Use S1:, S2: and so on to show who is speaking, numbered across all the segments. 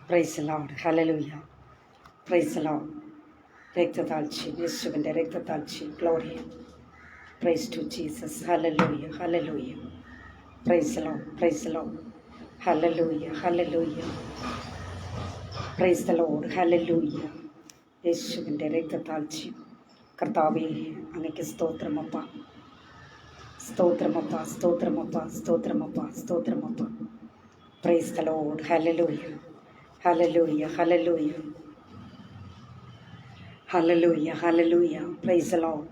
S1: Price Lord. Hallelujah. Praise Lord. രക്തതാഴ്ച യേശുവിൻ്റെ രക്തതാഴ്ച ഗ്ലോറിയ. Praise to Jesus. Hallelujah. Hallelujah. Praise Lord. Praise Lord. Hallelujah. Hallelujah. Praise the Lord. Hallelujah. യേശുവിൻ്റെ രക്തതാഴ്ച കർത്താവേ, അങ്ങയ്ക്ക് സ്തോത്രമപ്പ, സ്തോത്രമപ്പ, സ്തോത്രമപ്പ, സ്തോത്രമപ്പ, സ്തോത്രമപ്പ. Praise the Lord. Hallelujah. Hallelujah. Hallelujah. Hallelujah. Hallelujah. Praise the Lord.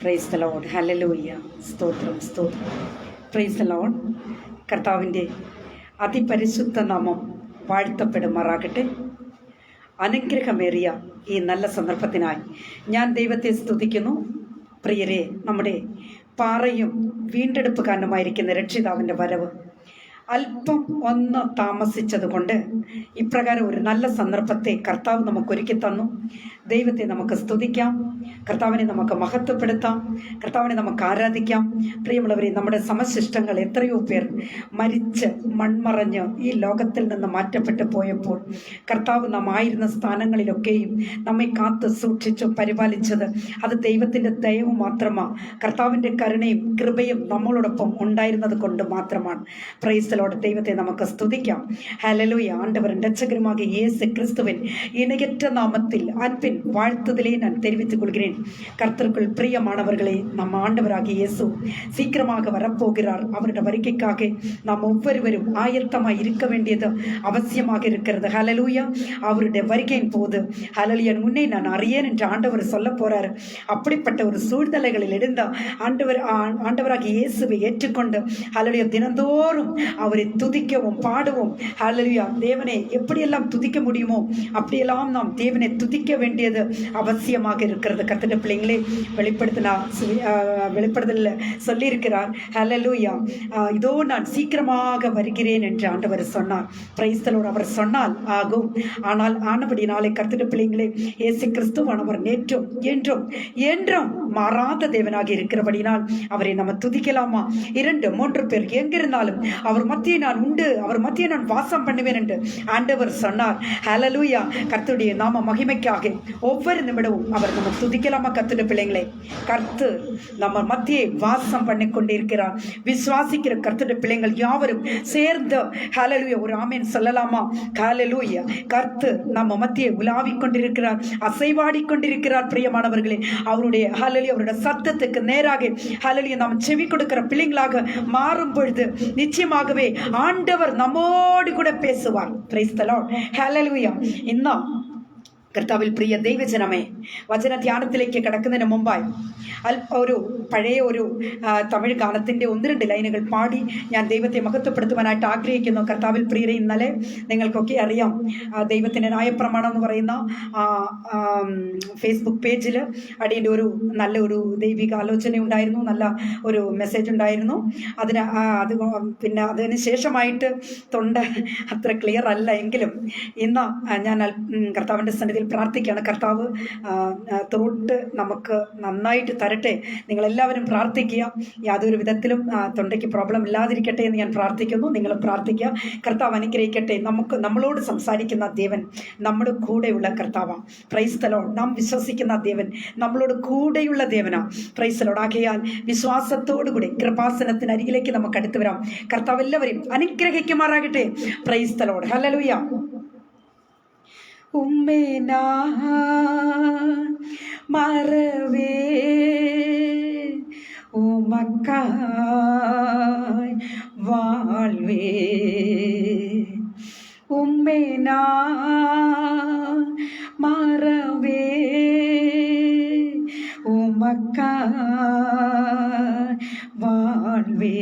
S1: Praise the Lord. Hallelujah. സ്തോത്രം, സ്തോത്രം. Praise the Lord. കർത്താവിൻ്റെ അതിപരിശുദ്ധ നാമം വാഴ്ത്തപ്പെടുമാറാകട്ടെ. അനുഗ്രഹമേറിയ ഈ നല്ല സന്ദർഭത്തിനായി ഞാൻ ദൈവത്തെ സ്തുതിക്കുന്നു. പ്രിയരെ, നമ്മുടെ പാറയും വീണ്ടെടുപ്പുകാരനുമായിരിക്കുന്ന രക്ഷിതാവിൻ്റെ വരവ് അല്പം ഒന്ന് താമസിച്ചതുകൊണ്ട് ഇപ്രകാരം ഒരു നല്ല സന്ദർഭത്തെ കർത്താവ് നമുക്കൊരുക്കി തന്നു. ദൈവത്തെ നമുക്ക് സ്തുതിക്കാം, കർത്താവിനെ നമുക്ക് മഹത്വപ്പെടുത്താം, കർത്താവിനെ നമുക്ക് ആരാധിക്കാം. പ്രിയമുള്ളവരെ, നമ്മുടെ സമശിഷ്ടങ്ങൾ എത്രയോ പേർ മരിച്ച് മൺമറഞ്ഞ് ഈ ലോകത്തിൽ നിന്ന് മാറ്റപ്പെട്ടു പോയപ്പോൾ കർത്താവ് നാം ആയിരുന്ന സ്ഥാനങ്ങളിലൊക്കെയും നമ്മെ കാത്ത് സൂക്ഷിച്ചു പരിപാലിച്ചത് അത് ദൈവത്തിൻ്റെ ദയവ് മാത്രമാണ്. കർത്താവിൻ്റെ കരുണയും കൃപയും നമ്മളോടൊപ്പം ഉണ്ടായിരുന്നത് കൊണ്ട് മാത്രമാണ്. Praise Lord. ദൈവത്തെ നമുക്ക് സ്തുതിക്കാം. ഹല്ലേലൂയ. ആண்டവരൻ രക്ഷകരുമാകിയ இயேசு கிறிஸ்துவின் இணையற்ற நாமத்தில் அன்பின் வாழ்த்துதலை நான் தெரிவித்துக் கொள்கிறேன். கர்த்தருக்குள் பிரியமானவர்களே, நம் ஆண்டவராகிய இயேசு சீக்கிரமாக வரப்போகிறார். அவருடைய வருகைக்காக நாம் ஒவ்வொருவரும் ஆயத்தமாய் இருக்க வேண்டியது அவசியமாக இருக்கிறது. ஹல்லேலூயா. அவருடைய வருகையின் போது ஹல்லேலூயா முன்னே நான் அறியேன் என்று ஆண்டவர் சொல்ல போறார். அப்படிப்பட்ட ஒரு சூழ்நிலைகளில் இருந்த ஆண்டவராகிய இயேசுவை ஏற்றுக்கொண்டு ஹல்லேலூயா தினந்தோறும் அவரை துதிக்கவும் பாடுவோம். ஹல்லேலூயா. தேவனை எப்படியெல்லாம் துதிக்க முடியுமோ அப்படியெல்லாம் நாம் தேவனை துதிக்க வேண்டியது அவசியமாக இருக்கிறது. கர்த்தருடைய பிள்ளைங்களே, வெளிப்படுதலில் சொல்லியிருக்கிறார். ஹல்லேலூயா. இதோ நான் சீக்கிரமாக வருகிறேன் என்று ஆண்டவர் சொன்னார். Praise the Lord. அவர் சொன்னால் ஆகும். ஆனால் ஆனபடினாலே கர்த்தருடைய பிள்ளைங்களே, இயேசு கிறிஸ்துவானவர் நேற்றும் என்றும் என்றும் மாறாத தேவனாக இருக்கிறபடினால் அவரை நம்ம துதிக்கலாமா? 2-3 பேர் எங்கிருந்தாலும் அவர் மத்தியே நான் உண்டு, அவர் மத்தியே நான் வாசம் பண்ணுவேன் என்று ஆண்டவர் சொன்னார். ஹல்லேலூயா. கர்த்தருடைய நாம மகிமைக்காக ஒவ்வொரு நிமிடமும் அவர் நம்ம துதிக்கலாமா? கர்த்தருடைய பிள்ளைங்களே, கர்த்தர் நம்ம மத்தியே வாசம் பண்ணி கொண்டிருக்கிறார். விசுவாசிக்கிற கர்த்தருடைய பிள்ளைங்கள் யாவரும் சேர்ந்து ஹல்லேலூயா ஒரு ஆமென் சொல்லலாமா? ஹல்லேலூயா. கர்த்தர் நம்ம மத்தியே உலாவிக் கொண்டிருக்கிறார், அசைவாடி கொண்டிருக்கிறார். பிரியமானவர்களே, அவருடைய ஹல்லேலூயா அவருடைய சத்தத்துக்கு நேராக ஹல்லேலூயா நாம் செவி கொடுக்கிற பிள்ளைங்களாக மாறும் பொழுது நிச்சயமாகவே ஆண்டவர் நம்மோடு கூட பேசுவார். Praise the Lord. ഹല്ലേലൂയ. ഇന്ന് കർത്താവിൽ പ്രിയ ദൈവജനമേ, വചന ധ്യാനത്തിലേക്ക് കിടക്കുന്നതിന് മുമ്പായി ഒരു പഴയ ഒരു തമിഴ് ഗാനത്തിൻ്റെ 1-2 ലൈനുകൾ പാടി ഞാൻ ദൈവത്തെ മഹത്വപ്പെടുത്തുവാനായിട്ട് ആഗ്രഹിക്കുന്നു. കർത്താവിൽ പ്രിയരെ, ഇന്നലെ നിങ്ങൾക്കൊക്കെ അറിയാം, ദൈവത്തിൻ്റെ ന്യായപ്രമാണം എന്ന് പറയുന്ന ഫേസ്ബുക്ക് പേജിൽ അടിയുടെ ഒരു നല്ല ഒരു ദൈവിക ആലോചന ഉണ്ടായിരുന്നു, നല്ല ഒരു മെസ്സേജ് ഉണ്ടായിരുന്നു. പിന്നെ അതിന് ശേഷമായിട്ട് തൊണ്ട അത്ര ക്ലിയർ അല്ല എങ്കിലും ഇന്ന് ഞാൻ കർത്താവിൻ്റെ സന്നിധിയിൽ പ്രാർത്ഥിക്കുകയാണ്. കർത്താവ് ത്രോട്ട് നമുക്ക് നന്നായിട്ട് തരട്ടെ. നിങ്ങളെല്ലാവരും പ്രാർത്ഥിക്കുക. യാതൊരു വിധത്തിലും തൊണ്ടയ്ക്ക് പ്രോബ്ലം ഇല്ലാതിരിക്കട്ടെ എന്ന് ഞാൻ പ്രാർത്ഥിക്കുന്നു. നിങ്ങളും പ്രാർത്ഥിക്കുക. കർത്താവ് അനുഗ്രഹിക്കട്ടെ. നമ്മളോട് സംസാരിക്കുന്ന ദേവൻ നമ്മുടെ കൂടെയുള്ള കർത്താവാണ്. Price the Lord. നാം വിശ്വസിക്കുന്ന ദേവൻ നമ്മളോട് കൂടെയുള്ള ദേവനാണ്. Price the Lord. ആകയാൽ വിശ്വാസത്തോടുകൂടി കൃപാസനത്തിന് അരികിലേക്ക് നമുക്ക് അടുത്ത് വരാം. കർത്താവ് എല്ലാവരെയും അനുഗ്രഹിക്കുമാറാകട്ടെ. Praise the Lord. ഹല്ലേലൂയ. ഉമ്മേ நான் மறவே உமக்காய் வாழ்வே. உம்மை நான் மறவே உமக்காய் வாழ்வே.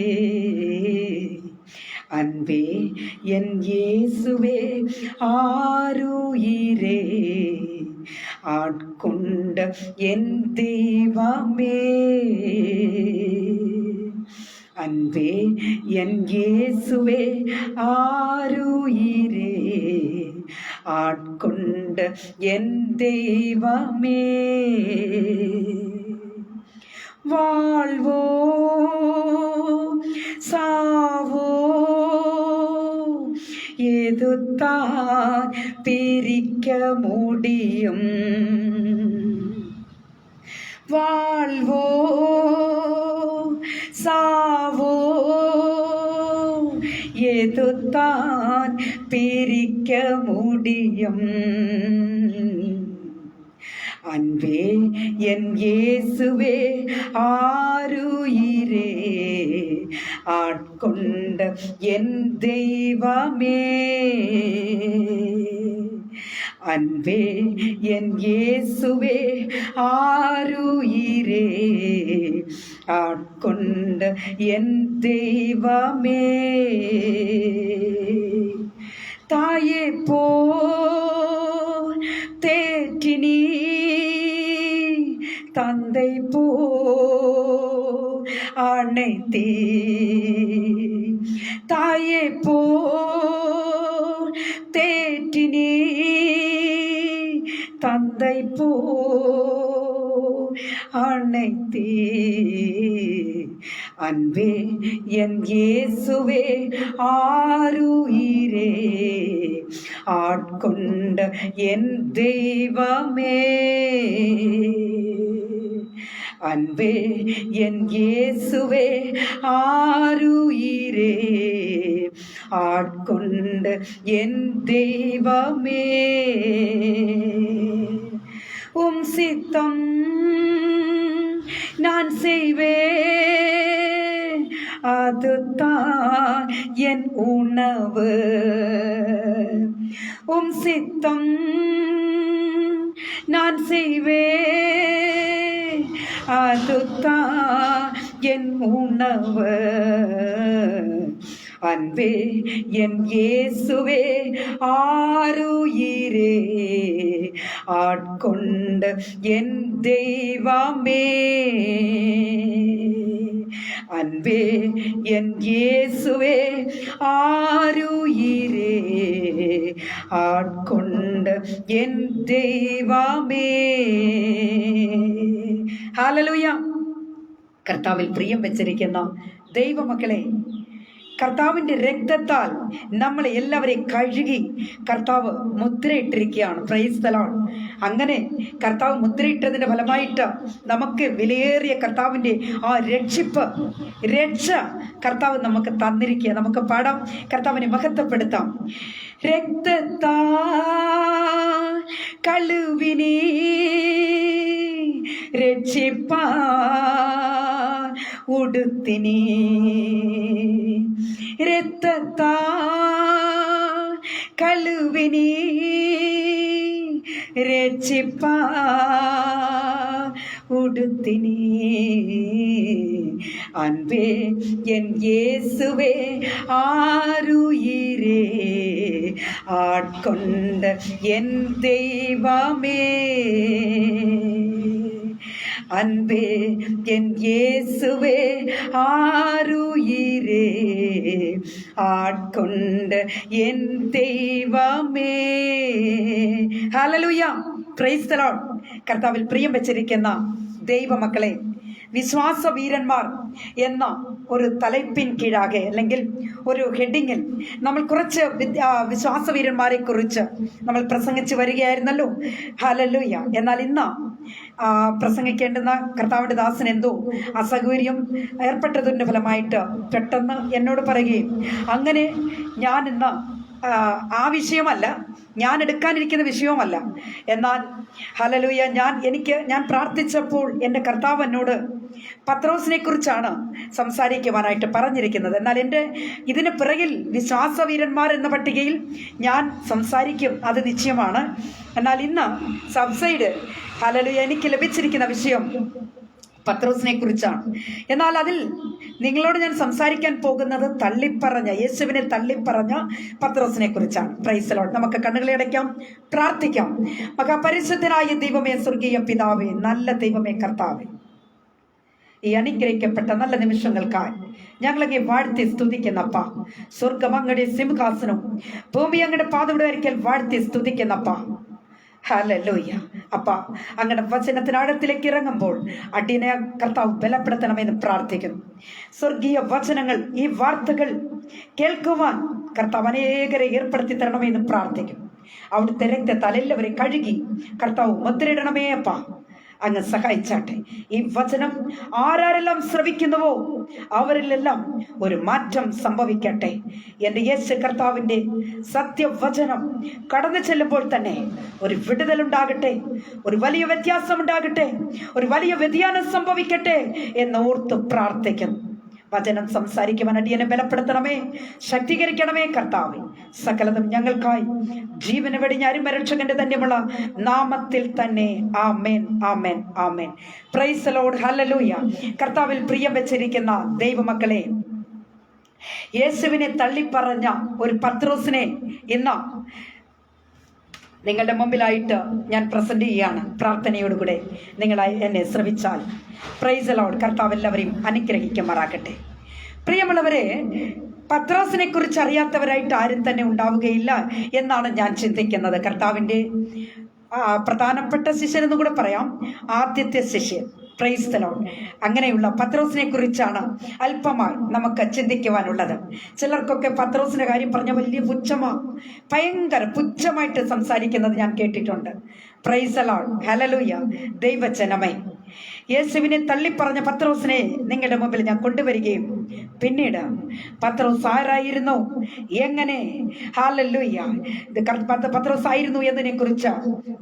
S1: அன்பே என் இயேசுவே ஆருயிரே, ஆட்கொண்ட என் தெய்வமே. அன்பே என் இயேசுவே ஆருயிரே, ஆட்கொண்ட என் தெய்வமே. வாழ்வோ சாவோ எதுதான் பிரிக்க முடியும்? வாழ்வோ சாவோ எதுதான் பிரிக்க முடியும்? அன்பே என் இயேசுவே ஆருயிரே ஆட்கொண்ட என் தெய்வமே. அன்பே என் இயேசுவே ஆருயிரே ஆட்கொண்ட என் தெய்வமே. தாயே போல் தேற்றினி தந்தை போல் அணைத்தே. தாயே போல் தேற்றினி தந்தை போல் அணைத்தே. அன்பே என் இயேசுவே ஆருயிரே ஆட்கொண்ட என் தெய்வமே. அன்பே என் இயேசுவே ஆருயிரே ஆட்கொண்ட என் தெய்வமே. உம் சித்தம் நான் செய்வேன், அதுதான் என் உணவு. உம் சித்தம் நான் செய்வேன், அதுதான் என் உணவு. அன்பே என் இயேசுவே ஆருயிரே ஆட்கொண்ட என் தெய்வமே. அன்பே என் இயேசுவே ஆருயிரே ஆட்கொண்ட என் தெய்வமே. ഹല്ലേലൂയ. കർത്താവിൽ പ്രിയം വെച്ചിരിക്കുന്ന ദൈവമക്കളെ, കർത്താവിൻ്റെ രക്തത്താൽ നമ്മളെ എല്ലാവരെയും കഴുകി കർത്താവ് മുദ്രയിട്ടിരിക്കുകയാണ്. Price the Lord. അങ്ങനെ കർത്താവ് മുദ്രയിട്ടതിൻ്റെ ഫലമായിട്ട് നമുക്ക് വിലയേറിയ കർത്താവിൻ്റെ ആ രക്ഷ കർത്താവ് നമുക്ക് തന്നിരിക്കുക. നമുക്ക് പാടാം, കർത്താവിനെ മഹത്വപ്പെടുത്താം. രക്തത്താൽ കഴുവിനി രക്ഷിപ്പാൻ ഉടുത്തിനി. രക്തത്താൽ കഴുവിനി രക്ഷിപ്പാൻ ഉടുത്തിനി. அன்பே என் இயேசுவே ஆருயிரே ஆட்கொண்ட என் தெய்வமே. அன்பே என் இயேசுவே ஆருயிரே ஆட்கொண்ட என் தெய்വമേ. ഹല്ലേലൂയ. Praise the Lord. കർത്താവിൽ പ്രിയം വെച്ചിരിക്കുന്ന ദൈവമക്കളെ, വിശ്വാസ വീരന്മാർ എന്ന ഒരു തലപ്പിൻ കീഴാകെ അല്ലെങ്കിൽ ഒരു ഹെഡിങ്ങിൽ നമ്മൾ കുറച്ച് വിശ്വാസ വീരന്മാരെ കുറിച്ച് നമ്മൾ പ്രസംഗിച്ച് വരികയായിരുന്നല്ലോ. ഹല്ലേലൂയ. എന്നാൽ ഇന്ന് പ്രസംഗിക്കേണ്ടുന്ന കർത്താവിൻ്റെ ദാസൻ എന്തോ അസൗകര്യം ഏർപ്പെട്ടതിൻ്റെ ഫലമായിട്ട് പെട്ടെന്ന് എന്നോട് പറയുകയും അങ്ങനെ ഞാൻ ഇന്ന് ആ വിഷയമല്ല, ഞാൻ എടുക്കാനിരിക്കുന്ന വിഷയവുമല്ല. എന്നാൽ ഹല്ലേലൂയ, ഞാൻ പ്രാർത്ഥിച്ചപ്പോൾ എൻ്റെ കർത്താവ് എന്നോട് പത്രോസിനെ കുറിച്ചാണ് സംസാരിക്കുവാനായിട്ട് പറഞ്ഞിരിക്കുന്നത്. എന്നാൽ എൻ്റെ ഇതിന് പിറകിൽ വിശ്വാസവീരന്മാർ എന്ന പട്ടികയിൽ ഞാൻ സംസാരിക്കും, അത് നിശ്ചയമാണ്. എന്നാൽ ഇന്ന് സബ്സൈഡ് ഹല്ലേലൂയ എനിക്ക് ലഭിച്ചിരിക്കുന്ന വിഷയം പത്രോസിനെ കുറിച്ചാണ്. എന്നാൽ അതിൽ നിങ്ങളോട് ഞാൻ സംസാരിക്കാൻ പോകുന്നത് യേശുവിനെ തള്ളിപ്പറഞ്ഞ പത്രോസിനെ കുറിച്ചാണ്. Price the Lord. നമുക്ക് കണ്ണുകളെ അടയ്ക്കാം, പ്രാർത്ഥിക്കാം. മഹാപരിശുദ്ധനായ ദൈവമേ, സ്വർഗീയ പിതാവേ, നല്ല ദൈവമേ, കർത്താവേ, ഈ അനുഗ്രഹിക്കപ്പെട്ട നല്ല നിമിഷങ്ങൾക്കായി ഞങ്ങളങ്ങെ വാഴ്ത്തി സ്തുതിക്കുന്നപ്പ. സ്വർഗം അങ്ങയുടെ സിംഹാസനവും ഭൂമി അങ്ങയുടെ പാദയുടെ ഒരിക്കൽ വാഴ്ത്തി സ്തുതിക്കുന്നപ്പ. ഹല്ലേലൂയ. അപ്പ അങ്ങനെ വചനത്തിനാഴത്തിലേക്ക് ഇറങ്ങുമ്പോൾ അടിയനെ കർത്താവ് ബലപ്പെടുത്തണമെന്ന് പ്രാർത്ഥിക്കുന്നു. സ്വർഗീയ വചനങ്ങൾ, ഈ വാർത്തകൾ കേൾക്കുവാൻ കർത്താവ് അനേകരെ ഏർപ്പെടുത്തി തരണമെന്ന് പ്രാർത്ഥിക്കുന്നു. അവിടുത്തെ രക്തത്താൽ എല്ലാവരെയും കഴുകി കർത്താവ് മുദ്രയിടണമേ അപ്പ. അങ്ങ് സഹായിച്ചാട്ടെ. ഈ വചനം ആരെല്ലാം ശ്രവിക്കുന്നുവോ അവരിലെല്ലാം ഒരു മാറ്റം സംഭവിക്കട്ടെ. എൻ്റെ യേശു കർത്താവിൻ്റെ സത്യവചനം കടന്നു ചെല്ലുമ്പോൾ തന്നെ ഒരു വിടുതലുണ്ടാകട്ടെ, ഒരു വലിയ വ്യത്യാസം ഉണ്ടാകട്ടെ, ഒരു വലിയ വ്യതിയാനം സംഭവിക്കട്ടെ എന്ന് ഓർത്ത് പ്രാർത്ഥിക്കുന്നു. വചനം സംസാരിക്കുവാൻ അടിയനെ ബലപ്പെടുത്തണമേ, ശക്തീകരിക്കണമേ കർത്താവേ. സകലതും ഞങ്ങൾക്കായി ജീവന് വെടിഞ്ഞ അരുമരക്ഷകന്റെ തന്നെയുള്ള നാമത്തിൽ തന്നെ. Amen, amen, amen. Praise the Lord. Hallelujah. കർത്താവിൽ പ്രിയം വെച്ചിരിക്കുന്ന ദൈവമക്കളെ, യേശുവിനെ തള്ളിപ്പറഞ്ഞ ഒരു പത്രോസിനെ ഇന്ന് നിങ്ങളുടെ മുമ്പിലായിട്ട് ഞാൻ പ്രസന്റ് ചെയ്യുകയാണ്. പ്രാർത്ഥനയോടുകൂടെ നിങ്ങൾ എന്നെ ശ്രവിച്ചാൽ. Price the Lord. കർത്താവ് എല്ലാവരെയും അനുഗ്രഹിക്കുമാറാകട്ടെ. പ്രിയമുള്ളവരെ, പത്രോസിനെ കുറിച്ച് അറിയാത്തവരായിട്ട് ആരും തന്നെ ഉണ്ടാവുകയില്ല എന്നാണ് ഞാൻ ചിന്തിക്കുന്നത്. കർത്താവിൻ്റെ പ്രധാനപ്പെട്ട ശിഷ്യനെന്ന് കൂടെ പറയാം, ആദ്യത്തെ ശിഷ്യൻ. Price the Lord. അങ്ങനെയുള്ള പത്രോസിനെ കുറിച്ചാണ് അല്പമായി നമുക്ക് ചിന്തിക്കുവാനുള്ളത്. ചിലർക്കൊക്കെ പത്രോസിന്റെ കാര്യം പറഞ്ഞ വലിയ ഭയങ്കര പുച്ഛമായിട്ട് സംസാരിക്കുന്നത് ഞാൻ കേട്ടിട്ടുണ്ട്. Price the Lord. ഹല്ലേലൂയ. ദൈവജനമേ, യേശുവിനെ തള്ളിപ്പറഞ്ഞ പത്രോസിനെ നിങ്ങളുടെ മുമ്പിൽ ഞാൻ കൊണ്ടുവരികയും പിന്നീട് പത്രോസ് ആരായിരുന്നു, എങ്ങനെ ഹല്ലേലൂയ പത്രോസ് ആയിരുന്നു എന്നതിനെ കുറിച്ച്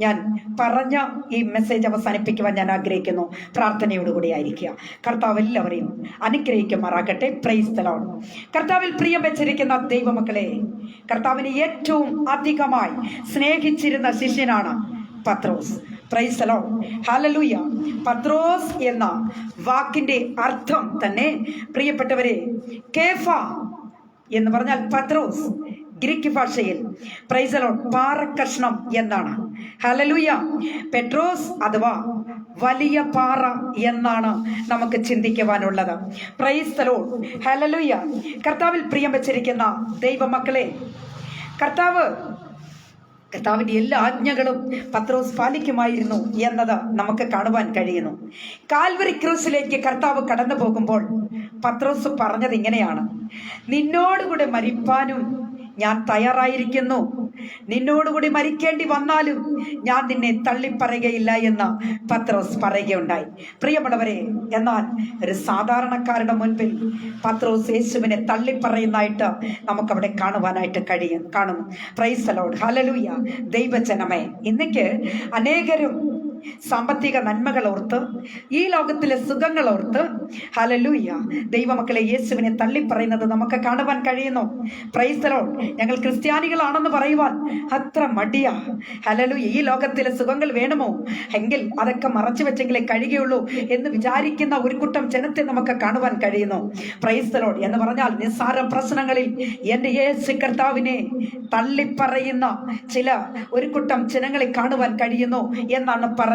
S1: ഞാൻ പറഞ്ഞ ഈ മെസ്സേജ് അവസാനിപ്പിക്കുവാൻ ഞാൻ ആഗ്രഹിക്കുന്നു. പ്രാർത്ഥനയോടുകൂടി ആയിരിക്കുക. കർത്താവ് എല്ലാവരെയും അനുഗ്രഹിക്കുമാറാകട്ടെ. Praise the Lord. കർത്താവിൽ പ്രിയം വെച്ചിരിക്കുന്ന ദൈവമക്കളെ, കർത്താവിനെ ഏറ്റവും അധികമായി സ്നേഹിച്ചിരുന്ന ശിഷ്യനാണ് പത്രോസ്. Praise the Lord. ഹല്ലേലൂയ. പത്രോസ് എന്ന വാക്കിന്റെ അർത്ഥം തന്നെ പ്രിയപ്പെട്ടവരെ, കേഫ എന്ന് പറഞ്ഞാൽ പത്രോസ് ഗ്രീക്ക് ഭാഷയിൽ പ്രൈസ് ദി ലോർഡ് പാറക്കഷ്ണം എന്നാണ്. ഹല്ലേലൂയ. പെട്രോസ് അഥവാ വലിയ പാറ എന്നാണ് നമുക്ക് ചിന്തിക്കുവാനുള്ളത്. Praise the Lord. ഹല്ലേലൂയ. കർത്താവിൽ പ്രിയം വെച്ചിരിക്കുന്ന ദൈവമക്കളെ, കർത്താവിൻ്റെ എല്ലാ ആജ്ഞകളും പത്രോസ് പാലിക്കുമായിരുന്നു എന്നത് നമുക്ക് കാണുവാൻ കഴിയുന്നു. കാൽവരി ക്രൂസിലേക്ക് കർത്താവ് കടന്നു പോകുമ്പോൾ പത്രോസ് പറഞ്ഞത് ഇങ്ങനെയാണ്: നിന്നോടുകൂടെ മരിപ്പാനും ഞാൻ തയ്യാറായിരിക്കുന്നു, നിന്നോടുകൂടി മരിക്കേണ്ടി വന്നാലും ഞാൻ നിന്നെ തള്ളിപ്പറയുകയില്ല എന്ന് പത്രോസ് പറയുകയുണ്ടായി. പ്രിയമുള്ളവരെ, എന്നാൽ ഒരു സാധാരണക്കാരുടെ മുൻപിൽ പത്രോസ് യേശുവിനെ തള്ളിപ്പറയുന്നതായിട്ട് നമുക്കവിടെ കാണുവാനായിട്ട് കാണുന്നു. Price the Lord. ഹല്ലേലൂയ. ദൈവജനമേ, ഇന്നേക്ക് അനേകരും സാമ്പത്തിക നന്മകൾ ഓർത്ത്, ഈ ലോകത്തിലെ സുഖങ്ങൾ ഓർത്ത് ഹല്ലേലൂയ ദൈവമക്കളെ യേശുവിനെ തള്ളിപ്പറയുന്നത് നമുക്ക് കാണുവാൻ കഴിയുന്നു. Price the Lord. ഞങ്ങൾ ക്രിസ്ത്യാനികളാണെന്ന് പറയുവാൻ അത്ര മടിയാ. ഹല്ലേലൂയ. ഈ ലോകത്തിലെ സുഖങ്ങൾ വേണമോ എങ്കിൽ അതൊക്കെ മറച്ചു വെച്ചെങ്കിലേ കഴിയുകയുള്ളൂ എന്ന് വിചാരിക്കുന്ന ഒരു കൂട്ടം ജനത്തെ നമുക്ക് കാണുവാൻ കഴിയുന്നു. Price the Lord. എന്ന് പറഞ്ഞാൽ നിസ്സാര പ്രശ്നങ്ങളിൽ എൻ്റെ യേശു കർത്താവിനെ തള്ളിപ്പറയുന്ന ഒരു കൂട്ടം ജനങ്ങളെ കാണുവാൻ കഴിയുന്നു എന്നാണ് പറഞ്ഞത്.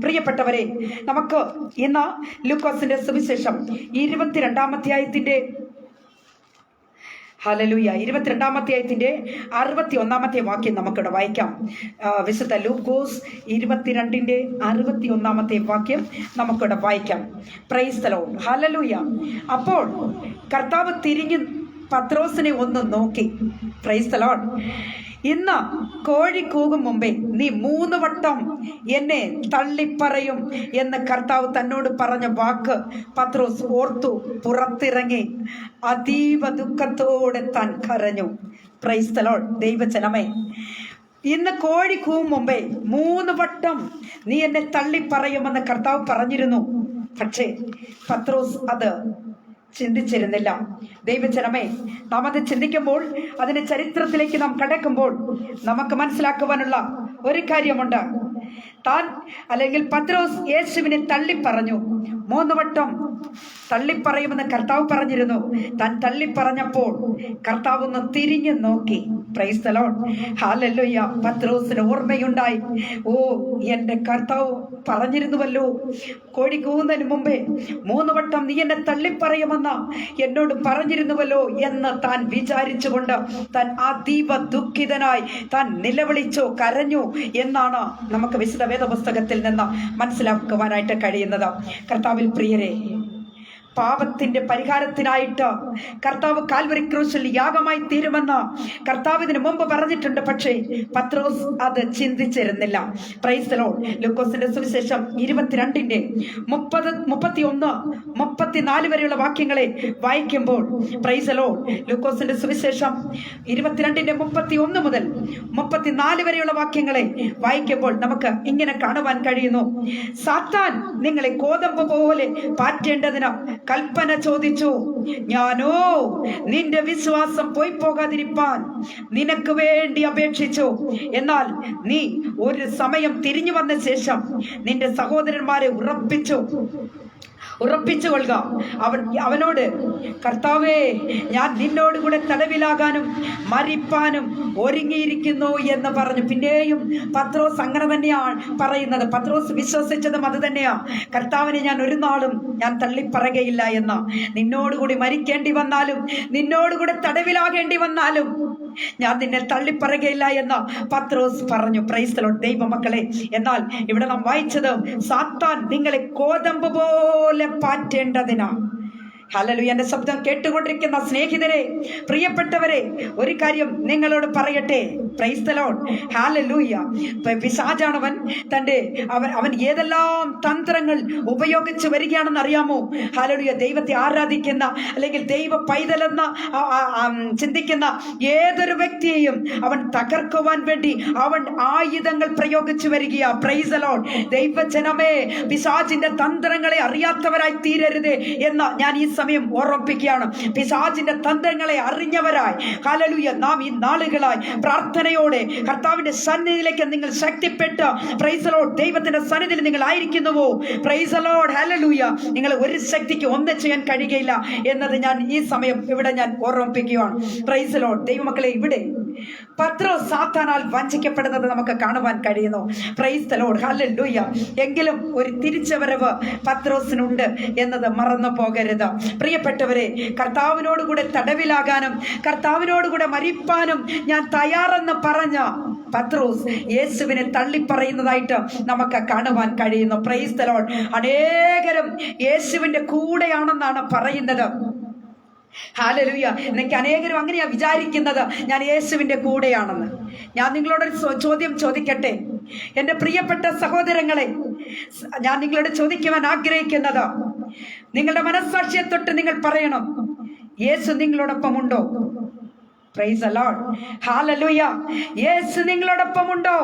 S1: പ്രിയപ്പെട്ടവരെ, നമുക്ക് ഇന്ന് ലൂക്കോസിന്റെ സുവിശേഷം 22-ാം അധ്യായത്തിന്റെ ഹല്ലേലൂയ 22-ാം അധ്യായത്തിന്റെ 61-ാമത്തെ വാക്യം നമുക്കിവിടെ വായിക്കാം. വിശുദ്ധ ലൂക്കോസ് 22-ന്റെ 61-ാമത്തെ വാക്യം നമുക്കിവിടെ വായിക്കാം. Price the Lord. ഹല്ലേലൂയ. അപ്പോൾ കർത്താവ് തിരിഞ്ഞ് പത്രോസിനെ ഒന്ന് നോക്കി. Price the Lord. ഇന്ന് കോഴി കൂകും മുമ്പേ നീ 3 വട്ടം എന്നെ തള്ളിപ്പറയും എന്ന് കർത്താവ് തന്നോട് പറഞ്ഞ വാക്ക് പത്രോസ് ഓർത്തു. പുറത്തിറങ്ങി അതീവ ദുഃഖത്തോടെ താൻ കരഞ്ഞു. Price the Lord. ദൈവജനമേ, ഇന്ന് കോഴി കൂവും മുമ്പേ 3 വട്ടം നീ എന്നെ തള്ളിപ്പറയുമെന്ന് കർത്താവ് പറഞ്ഞിരുന്നു. പക്ഷേ പത്രോസ് അത് ചിന്തിച്ചിരുന്നില്ല. ദൈവജനമേ, നാം അത് ചിന്തിക്കുമ്പോൾ, അതിന്റെ ചരിത്രത്തിലേക്ക് നാം കടക്കുമ്പോൾ നമുക്ക് മനസ്സിലാക്കുവാനുള്ള ഒരു കാര്യമുണ്ട്. താൻ അല്ലെങ്കിൽ പത്രോസ് യേശുവിനെ തള്ളിപ്പറഞ്ഞു. 3 വട്ടം തള്ളിപ്പറയുമെന്ന് കർത്താവ് പറഞ്ഞിരുന്നു. താൻ തള്ളിപ്പറഞ്ഞപ്പോൾ കർത്താവ് ഒന്ന് തിരിഞ്ഞു നോക്കി. Price the Lord. ഹല്ലേലൂയ. പത്രോസിന് ഓർമ്മയുണ്ടായി, ഓ എൻ്റെ കർത്താവ് പറഞ്ഞിരുന്നുവല്ലോ, കോഴി കൂവുന്നതിന് മുമ്പേ 3 വട്ടം നീ എന്നെ തള്ളിപ്പറയുമെന്ന് എന്നോട് പറഞ്ഞിരുന്നുവല്ലോ എന്ന് താൻ വിചാരിച്ചുകൊണ്ട് താൻ അതീവ ദുഃഖിതനായി താൻ നിലവിളിച്ചു, കരഞ്ഞു എന്നാണ് നമുക്ക് വിശുദ്ധ വേദപുസ്തകത്തിൽ നിന്ന് മനസ്സിലാക്കുവാനായിട്ട് കഴിയുന്നത്. കർത്താവിൽ പ്രിയരെ, പാപത്തിന്റെ പരിഹാരത്തിനായിട്ട് കർത്താവ് കാൽവരി ക്രൂശിൽ യാഗമായി തീരുമെന്ന് കർത്താവ് ഇതിനു മുമ്പ് പറഞ്ഞിട്ടുണ്ട്. പക്ഷേ പത്രോസ് അത് ചിന്തിച്ചിരുന്നില്ല. Price the Lord. ലൂക്കോസിന്റെ സുവിശേഷം 22-ന്റെ 30, 31, 34 വരെയുള്ള വാക്യങ്ങളെ വായിക്കുമ്പോൾ, പ്രൈസ് ദി ലോർഡ്, ലൂക്കോസിന്റെ സുവിശേഷം 22-ന്റെ 31 മുതൽ 34 വരെയുള്ള വാക്യങ്ങളെ വായിക്കുമ്പോൾ നമുക്ക് ഇങ്ങനെ കാണുവാൻ കഴിയുന്നു. സാത്താൻ നിങ്ങളെ കോതമ്പ് പോലെ പാറ്റേണ്ടതിന് കൽപ്പന ചോദിച്ചു. ഞാനോ നിന്റെ വിശ്വാസം പോയി പോകാതിരിപ്പാൻ നിനക്ക് വേണ്ടി അപേക്ഷിച്ചു. എന്നാൽ നീ ഒരു സമയം തിരിഞ്ഞു വന്ന ശേഷം നിന്റെ സഹോദരന്മാരെ ഉറപ്പിച്ചുകൊള്ളുക. അവനോട്, കർത്താവേ, ഞാൻ നിന്നോട് കൂടെ തടവിലാകാനും മരിപ്പാനും ഒരുങ്ങിയിരിക്കുന്നു എന്ന് പറഞ്ഞു. പിന്നെയും പത്രോസ് അങ്ങനെ തന്നെയാണ് പറയുന്നത്. പത്രോസ് വിശ്വസിച്ചതും അത് തന്നെയാ. കർത്താവിനെ ഞാൻ ഒരു നാളും ഞാൻ തള്ളിപ്പറയുകയില്ല എന്ന്. നിന്നോടുകൂടി മരിക്കേണ്ടി വന്നാലും നിന്നോടുകൂടെ തടവിലാകേണ്ടി വന്നാലും ഞാൻ നിന്നെ തള്ളിപ്പറയുകയില്ല എന്ന് പത്രോസ് പറഞ്ഞു. Price the Lord. ദൈവമക്കളെ, എന്നാൽ ഇവിടെ നാം വായിച്ചത് സാത്താൻ നിങ്ങളെ കോതമ്പ് പോലെ പാറ്റേണ്ടതിനാ. ഹല്ലേലൂയ. എൻ്റെ ശബ്ദം കേട്ടുകൊണ്ടിരിക്കുന്ന സ്നേഹിതരെ, പ്രിയപ്പെട്ടവരെ, ഒരു കാര്യം നിങ്ങളോട് പറയട്ടെ. Price the Lord. ഹല്ലേലൂയ. പിശാചാണവൻ അവൻ ഏതെല്ലാം തന്ത്രങ്ങൾ ഉപയോഗിച്ച് വരികയാണെന്ന് അറിയാമോ? ഹല്ലേലൂയ. ദൈവത്തെ ആരാധിക്കുന്ന അല്ലെങ്കിൽ ദൈവ പൈതലെന്ന് ചിന്തിക്കുന്ന ഏതൊരു വ്യക്തിയെയും അവൻ തകർക്കുവാൻ വേണ്ടി അവൻ ആയുധങ്ങൾ പ്രയോഗിച്ചു വരികയാ. Price the Lord. ദൈവജനമേ, പിശാചിന്റെ തന്ത്രങ്ങളെ അറിയാത്തവരായി തീരരുത് എന്ന് ഞാൻ ഈ സമയം ഓർമ്മിപ്പിക്കുകയാണ്. പിശാചിന്റെ തന്ത്രങ്ങളെ അറിഞ്ഞവരായി, ഹല്ലേലൂയ, നാം ഈ നാളുകളായി പ്രാർത്ഥനയോടെ കർത്താവിന്റെ സന്നിധിയിലേക്ക് നിങ്ങൾ ശക്തിപ്പെട്ട്, പ്രൈസ് ദി ലോർഡ്, ദൈവത്തിന്റെ സന്നിധിയിൽ നിങ്ങൾ ആയിരിക്കുന്നുവോ? Praise the Lord. ഹല്ലേലൂയ. നിങ്ങൾ ഒരു ശക്തിക്ക് ഒന്നും ചെയ്യാൻ കഴിയുകയില്ല എന്നത് ഞാൻ ഈ സമയം ഇവിടെ ഞാൻ ഓർമ്മിപ്പിക്കുകയാണ്. Price the Lord. ദൈവമക്കളെ, ഇവിടെ പത്രോസ് സാത്താനാൽ വഞ്ചിക്കപ്പെടുന്നത് നമുക്ക് കാണുവാൻ കഴിയുന്നു. Price the Lord. ഹല്ലേലൂയ. എങ്കിലും ഒരു തിരിച്ചുവരവ് പത്രോസിനുണ്ട് എന്നത് മറന്നു പോകരുത്. പ്രിയപ്പെട്ടവരെ, കർത്താവിനോടുകൂടെ തടവിലാകാനും കർത്താവിനോടുകൂടെ മരിപ്പാനും ഞാൻ തയ്യാറെന്ന് പറഞ്ഞ പത്രോസ് യേശുവിനെ തള്ളിപ്പറയുന്നതായിട്ട് നമുക്ക് കാണുവാൻ കഴിയുന്നു. Price the Lord. അനേകരും യേശുവിന്റെ കൂടെയാണെന്നാണ് പറയുന്നത്. ഹല്ലേലൂയ. എനിക്ക് അനേകരും അങ്ങനെയാ വിചാരിക്കുന്നത്, ഞാൻ യേശുവിന്റെ കൂടെയാണെന്ന്. ഞാൻ നിങ്ങളോടൊരു ചോദ്യം ചോദിക്കട്ടെ, എൻ്റെ പ്രിയപ്പെട്ട സഹോദരങ്ങളെ. ഞാൻ നിങ്ങളോട് ചോദിക്കുവാൻ ആഗ്രഹിക്കുന്നത്, നിങ്ങളുടെ മനസ്സാക്ഷിയെ തൊട്ട് നിങ്ങൾ പറയണം, യേശു നിങ്ങളോടൊപ്പമുണ്ടോ? Praise the Lord. ഹല്ലേലൂയ. യേശു നിങ്ങളോടൊപ്പമുണ്ടോ?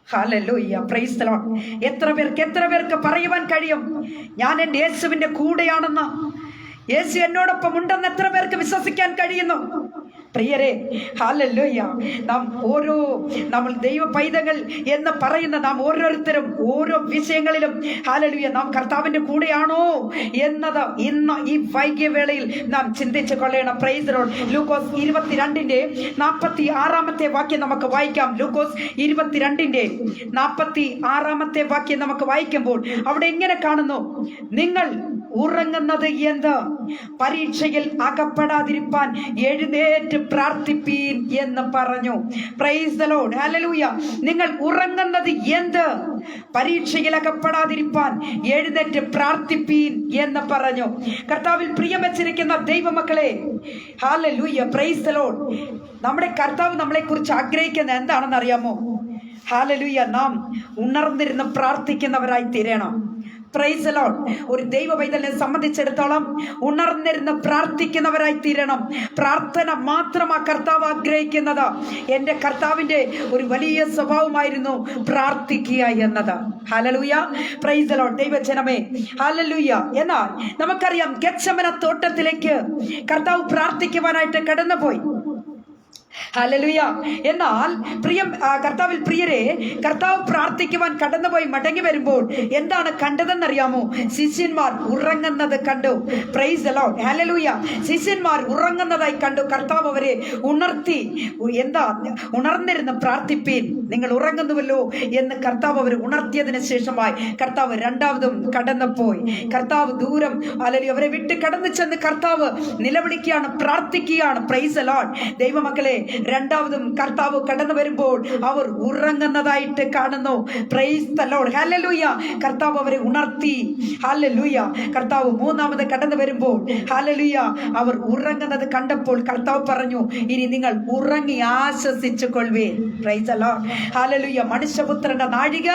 S1: ഹല്ലേലൂയ. Praise the Lord. എത്ര പേർക്ക് പറയുവാൻ കഴിയും, ഞാൻ എൻ്റെ യേശുവിന്റെ കൂടെയാണെന്ന്? യേശു എന്നോടൊപ്പം ഉണ്ടെന്ന് എത്ര പേർക്ക് വിശ്വസിക്കാൻ കഴിയുന്നു? പ്രിയരെ, ഹല്ലേലൂയ. നമ്മൾ ദൈവ പൈതങ്ങൾ എന്ന് പറയുന്ന നാം ഓരോരുത്തരും ഓരോ വിഷയങ്ങളിലും, ഹല്ലേലൂയ, നാം കർത്താവിന്റെ കൂടെയാണോ എന്നത് ഇന്ന് ഈ വൈകിയ വേളയിൽ നാം ചിന്തിച്ചു കൊള്ളണം. Praise the Lord. ലൂക്കോസ് 22-ന്റെ 46-ാമത്തെ വാക്യം നമുക്ക് വായിക്കാം. ലൂക്കോസ് 22-ന്റെ 46-ാമത്തെ വാക്യം നമുക്ക് വായിക്കുമ്പോൾ അവിടെ എങ്ങനെ കാണുന്നു? നിങ്ങൾ ഉറങ്ങുന്നത് എന്ത്? പരീക്ഷയിൽ അകപ്പെടാതിരിപ്പാൻ എഴുന്നേറ്റ് പ്രാർത്ഥിപ്പീൻ എന്ന് പറഞ്ഞു. Price the Lord. ഹല്ലേലൂയ. നിങ്ങൾ ഉറങ്ങുന്നത് എന്ത്? പരീക്ഷയിൽ അകപ്പെടാതിരിപ്പാൻ എഴുന്നേറ്റ് പ്രാർത്ഥിപ്പീൻ എന്ന് പറഞ്ഞു. കർത്താവിൽ പ്രിയം വെച്ചിരിക്കുന്ന ദൈവമക്കളെ, ഹല്ലേലൂയ, പ്രൈസ് ദി ലോർഡ്. നമ്മുടെ കർത്താവ് നമ്മളെ കുറിച്ച് ആഗ്രഹിക്കുന്നത് എന്താണെന്ന് അറിയാമോ? ഹല്ലേലൂയ, നാം ഉണർന്നിരുന്ന് പ്രാർത്ഥിക്കുന്നവരായി തീരണം. Price the Lord. ഒരു ദൈവ പൈതലിനെ സംബന്ധിച്ചിടത്തോളം ഉണർന്നിരുന്ന് പ്രാർത്ഥിക്കുന്നവരായി തീരണം. പ്രാർത്ഥന മാത്രമാ കർത്താവ് ആഗ്രഹിക്കുന്നത്. എൻ്റെ കർത്താവിൻ്റെ ഒരു വലിയ സ്വഭാവമായിരുന്നു പ്രാർത്ഥിക്കുക എന്നത്. ഹല്ലേലൂയ. Praise the Lord. ദൈവജനമേ, ഹല്ലേലൂയ. എന്നാൽ നമുക്കറിയാം, ഗെത്സമന തോട്ടത്തിലേക്ക് കർത്താവ് പ്രാർത്ഥിക്കുവാനായിട്ട് കടന്നുപോയി. ഹല്ലേലൂയ. എന്നാൽ കർത്താവിൽ പ്രിയരെ, കർത്താവ് പ്രാർത്ഥിക്കുവാൻ കടന്നുപോയി മടങ്ങി വരുമ്പോൾ എന്താണ് കണ്ടതെന്നറിയാമോ? ശിഷ്യന്മാർ ഉറങ്ങുന്നത് കണ്ടു. Price the Lord. ഹല്ലേലൂയ. ശിഷ്യന്മാർ ഉറങ്ങുന്നതായി കണ്ടു. കർത്താവ് അവരെ ഉണർത്തി. ഉണർന്നിരുന്ന് പ്രാർത്ഥിപ്പീൻ, നിങ്ങൾ ഉറങ്ങുന്നുവല്ലോ എന്ന് കർത്താവ് അവരെ ഉണർത്തിയതിനു ശേഷമായി കർത്താവ് രണ്ടാമതും കടന്നുപോയി. കർത്താവ് ദൂരം ഹല്ലേലൂയ അവരെ വിട്ട് കടന്നു ചെന്ന് കർത്താവ് നിലവിളിക്കുകയാണ്, പ്രാർത്ഥിക്കുകയാണ്. Price the Lord. ദൈവമക്കളെ, രണ്ടാമതും കർത്താവ് കടന്നു വരുമ്പോൾ അവർ ഉറങ്ങുന്നതായിട്ട് കാണുന്നു. Price the Lord. ഹല്ലേലൂയ. കർത്താവ് അവരെ ഉണർത്തി. ഹല്ലേലൂയ. കർത്താവ് മൂന്നാമത് കടന്നു വരുമ്പോൾ ഹല്ലേലൂയ അവർ ഉറങ്ങുന്നത് കണ്ടപ്പോൾ കർത്താവ് പറഞ്ഞു, ഇനി നിങ്ങൾ ഉറങ്ങി ആശ്വസിച്ചു കൊള്ളുവീൻ. Praise the Lord. ഹല്ലേലൂയ. മനുഷ്യപുത്രന്റെ നാഴിക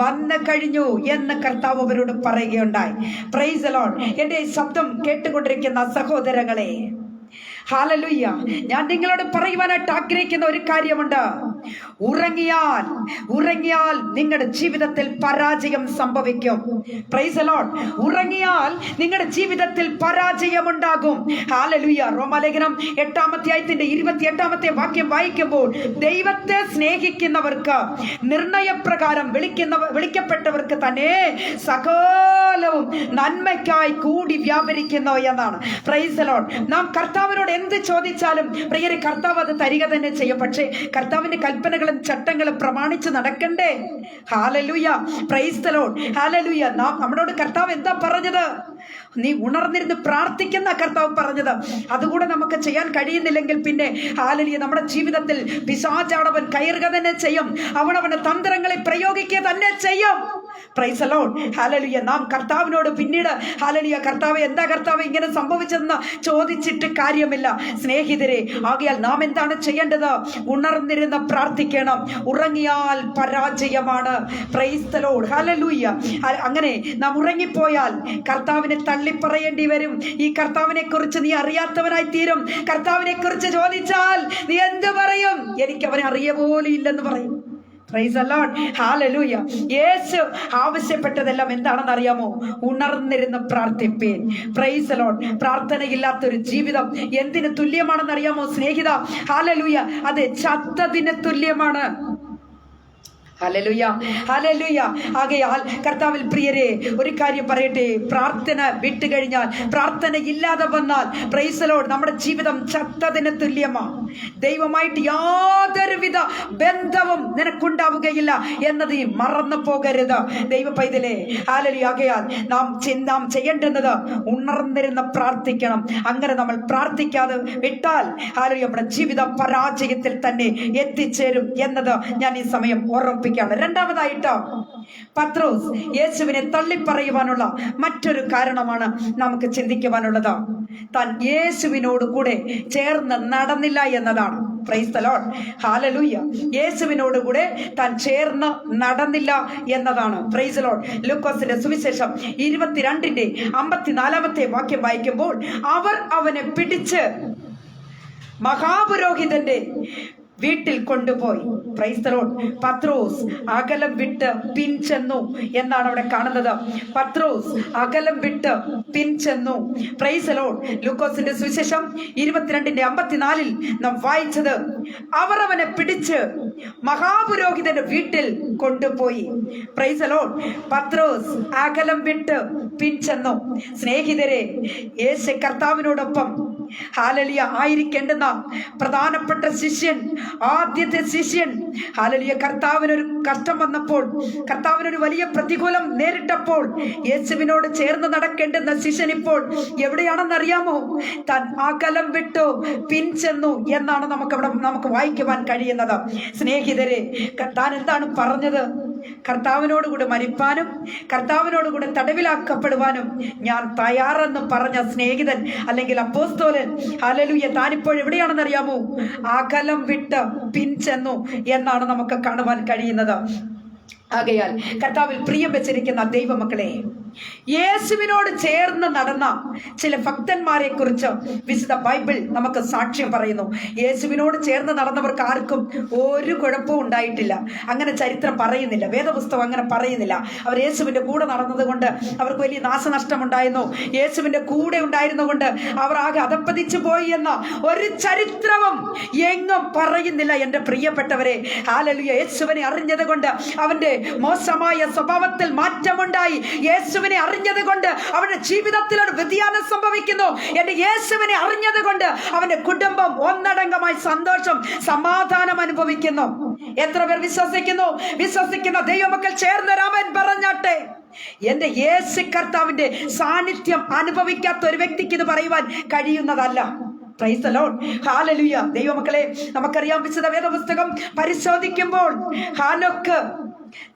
S1: വന്നു കഴിഞ്ഞു എന്ന് കർത്താവ് അവരോട് പറയുകയുണ്ടായി. Praise the Lord. എന്റെ ശബ്ദം കേട്ടുകൊണ്ടിരിക്കുന്ന സഹോദരങ്ങളെ, ഹല്ലേലൂയ, ഞാൻ നിങ്ങളോട് പറയുവാനായിട്ട് ആഗ്രഹിക്കുന്ന ഒരു കാര്യമുണ്ട്. ഉറങ്ങിയാൽ നിങ്ങളുടെ ജീവിതത്തിൽ പരാജയം സംഭവിക്കും. Praise the Lord. ഉറങ്ങിയാൽ നിങ്ങളുടെ ജീവിതത്തിൽ പരാജയമുണ്ടാകും. ഹല്ലേലൂയ. റോമാലേഖനം 8-ാമത്തെ വാക്യം വായിക്കുമ്പോൾ, ദൈവത്തെ സ്നേഹിക്കുന്നവർക്ക് നിർണയപ്രകാരം വിളിക്കപ്പെട്ടവർക്ക് തന്നെ സകലവും നന്മയ്ക്കായി കൂടി വ്യാപരിക്കുന്നു എന്നാണ്. Price the Lord. നാം കർത്താവിനോട് എന്ത് ചോദിച്ചാലും പ്രിയരെ, കർത്താവ് അത് തരിക തന്നെ ചെയ്യും. പക്ഷേ കർത്താവിന്റെ കൽപ്പനകളും ചട്ടങ്ങളും പ്രമാണിച്ച് നടക്കണ്ടേ? Hallelujah. Praise the Lord. Hallelujah. നമ്മളോട് കർത്താവ് എന്താ പറഞ്ഞത്? നീ ഉണർന്നിരുന്ന് പ്രാർത്ഥിക്കുന്ന കർത്താവ് പറഞ്ഞത്. അതുകൂടെ നമുക്ക് ചെയ്യാൻ കഴിയുന്നില്ലെങ്കിൽ പിന്നെ ഹല്ലേലൂയ നമ്മുടെ ജീവിതത്തിൽ പിശാചാണവൻ കയറുക തന്നെ ചെയ്യും. അവനവന്റെ തന്ത്രങ്ങളെ പ്രയോഗിക്കുക തന്നെ ചെയ്യും. Price the Lord. ഹല്ലേലൂയ. നാം കർത്താവിനോട് പിന്നീട് ഹല്ലേലൂയ കർത്താവേ എന്താ കർത്താവേ ഇങ്ങനെ സംഭവിച്ചെന്ന് ചോദിച്ചിട്ട് കാര്യമില്ല സ്നേഹിതരെ. ആകയാൽ നാം എന്താണ് ചെയ്യേണ്ടത്? ഉണർന്നിരുന്ന് പ്രാർത്ഥിക്കണം. ഉറങ്ങിയാൽ പരാജയമാണ്. Price the Lord. ഹല്ലേലൂയ. അങ്ങനെ നാം ഉറങ്ങിപ്പോയാൽ കർത്താവിനെ തള്ളിപ്പറയേണ്ടി വരും. ഈ കർത്താവിനെ കുറിച്ച് നീ അറിയാത്തവനായി തീരും. കർത്താവിനെ കുറിച്ച് ചോദിച്ചാൽ നീ എന്ത് പറയും? എനിക്ക് അവനെ അറിയ പോലും ഇല്ലെന്ന് പറയും. Praise the Lord. ഹല്ലേലൂയ. യേശു ആവശ്യപ്പെട്ടതെല്ലാം എന്താണെന്ന് അറിയാമോ? ഉണർന്നിരുന്ന് പ്രാർത്ഥിപ്പീൻ. Praise the Lord. പ്രാർത്ഥനയില്ലാത്തൊരു ജീവിതം എന്തിന് തുല്യമാണെന്ന് അറിയാമോ സ്നേഹിത? ഹല്ലേലൂയ. അത് ചത്തതിന് തുല്യമാണ്. ഹല്ലേലൂയ. ഹല്ലേലൂയ. ആകയാൽ കർത്താവിൽ പ്രിയരെ, ഒരു കാര്യം പറയട്ടെ, പ്രാർത്ഥന വിട്ടുകഴിഞ്ഞാൽ, പ്രാർത്ഥന ഇല്ലാതെ വന്നാൽ പ്രൈസ് ദി ലോർഡ് നമ്മുടെ ജീവിതം ചത്തതിന് തുല്യമാണ്. ദൈവമായിട്ട് യാതൊരുവിധ ബന്ധവും നിനക്കുണ്ടാവുകയില്ല എന്നത് മറന്നു പോകരുത് ദൈവ പൈതലേ. ഹല്ലേലൂയ. ആകയാൽ നാം ചെയ്യേണ്ടുന്നത് ഉണർന്നിരുന്ന് പ്രാർത്ഥിക്കണം. അങ്ങനെ നമ്മൾ പ്രാർത്ഥിക്കാതെ വിട്ടാൽ ഹല്ലേലൂയ നമ്മുടെ ജീവിതം പരാജയത്തിൽ തന്നെ എത്തിച്ചേരും എന്നത് ഞാൻ ഈ സമയം ഓർമ്മിപ്പിക്കും. രണ്ടാമതായിട്ട് പത്രോസ് യേശുവിനെ തള്ളിപ്പറയുവാനുള്ള മറ്റൊരു കാരണമാണ് നമുക്ക് ചിന്തിക്കുവാനുള്ളത്. താൻ യേശുവിനോട് കൂടെ ചേർന്ന് നടന്നില്ല എന്നതാണ്. Price the Lord. ഹല്ലേലൂയ. യേശുവിനോട് കൂടെ താൻ ചേർന്ന് നടന്നില്ല എന്നതാണ്. Price the Lord. ലൂക്കോസിന്റെ സുവിശേഷം 22-ാമത്തെ വാക്യം വായിക്കുമ്പോൾ, അവർ അവനെ പിടിച്ച് മഹാപുരോഹിതന്റെ വീട്ടിൽ കൊണ്ടുപോയി. Price the Lord. പത്രോസ് അകലം വിട്ട് പിൻചെന്നു എന്നാണ് അവിടെ കാണുന്നത്. പത്രോസ് അകലം വിട്ട് പിൻചെന്നു. Price the Lord. ലൂക്കോസിന്റെ സുവിശേഷം 22-54 നാം വായിച്ചത്, അവർ അവനെ പിടിച്ച് മഹാപുരോഹിതന്റെ വീട്ടിൽ കൊണ്ടുപോയി. Price the Lord. പത്രോസ് അകലം വിട്ട് പിൻചെന്നു. സ്നേഹിതരെ, യേശു കർത്താവിനോടൊപ്പം ഹല്ലേലൂയ ആയിരിക്കേണ്ടുന്ന പ്രധാനപ്പെട്ട ശിഷ്യൻ, ആദ്യത്തെ ശിഷ്യൻ, ഹല്ലേലൂയ കർത്താവിനൊരു കഷ്ടം വന്നപ്പോൾ, കർത്താവിനൊരു വലിയ പ്രതികൂലം നേരിട്ടപ്പോൾ യേശുവിനോട് ചേർന്ന് നടക്കേണ്ടുന്ന ശിഷ്യൻ ഇപ്പോൾ എവിടെയാണെന്നറിയാമോ? താൻ അകലം വിട്ടു പിൻചെന്നു എന്നാണ് നമുക്ക് വായിക്കുവാൻ കഴിയുന്നത്. സ്നേഹിതരെ, താൻ എന്താണ് പറഞ്ഞത്? കർത്താവിനോടുകൂടെ മരിപ്പാനും കർത്താവിനോടുകൂടെ തടവിലാക്കപ്പെടുവാനും ഞാൻ തയ്യാറെന്ന് പറഞ്ഞ സ്നേഹിതൻ അല്ലെങ്കിൽ അപ്പോസ്തലൻ, ഹല്ലേലൂയ, താനിപ്പോൾ എവിടെയാണെന്നറിയാമോ? അകലം വിട്ട് പിൻചെന്നു എന്നാണ് നമുക്ക് കാണുവാൻ കഴിയുന്നത്. ആകയാൽ കർത്താവിൽ പ്രിയം വെച്ചിരിക്കുന്ന ദൈവമക്കളെ, യേശുവിനോട് ചേർന്ന് നടന്ന ചില ഭക്തന്മാരെ കുറിച്ച് വിശുദ്ധ ബൈബിൾ നമുക്ക് സാക്ഷ്യം പറയുന്നു. യേശുവിനോട് ചേർന്ന് നടന്നവർക്ക് ആർക്കും ഒരു കുഴപ്പവും ഉണ്ടായിട്ടില്ല. അങ്ങനെ ചരിത്രം പറയുന്നില്ല, വേദപുസ്തകം അങ്ങനെ പറയുന്നില്ല. അവർ യേശുവിന്റെ കൂടെ നടന്നത് കൊണ്ട് അവർക്ക് വലിയ നാശനഷ്ടം ഉണ്ടായിരുന്നു, യേശുവിന്റെ കൂടെ ഉണ്ടായിരുന്നുകൊണ്ട് അവർ ആകെ അധപ്പതിച്ചു പോയി എന്ന ഒരു ചരിത്രവും എങ്ങും പറയുന്നില്ല. എന്റെ പ്രിയപ്പെട്ടവരെ, ഹല്ലേലൂയ. യേശുവിനെ അറിഞ്ഞത് കൊണ്ട് അവന്റെ മോശമായ സ്വഭാവത്തിൽ മാറ്റമുണ്ടായി. യേശുവിനെ അറിഞ്ഞത് കൊണ്ട് അവന്റെ ജീവിതത്തിൽ ഒരു വ്യതിയാനം സംഭവിക്കുന്നു. എന്റെ യേശുവിനെ അറിഞ്ഞത് കൊണ്ട് അവന്റെ കുടുംബം ഒന്നടങ്കമായി സന്തോഷം, സമാധാനം അനുഭവിക്കുന്നു. എത്ര പേർ വിശ്വസിക്കുന്ന ദൈവമക്കൾ ചേർന്ന് രാമൻ പറഞ്ഞാട്ടെ. എന്റെ യേശു കർത്താവിന്റെ സാന്നിധ്യം അനുഭവിക്കാത്ത ഒരു വ്യക്തിക്ക് ഇത് പറയുവാൻ കഴിയുന്നതല്ല. Price the Lord, hallelujah. ദൈവമക്കളെ, നമുക്കറിയാം, വിശുദ്ധ വേദപുസ്തകം പരിശോധിക്കുമ്പോൾ ഹാനോക്ക്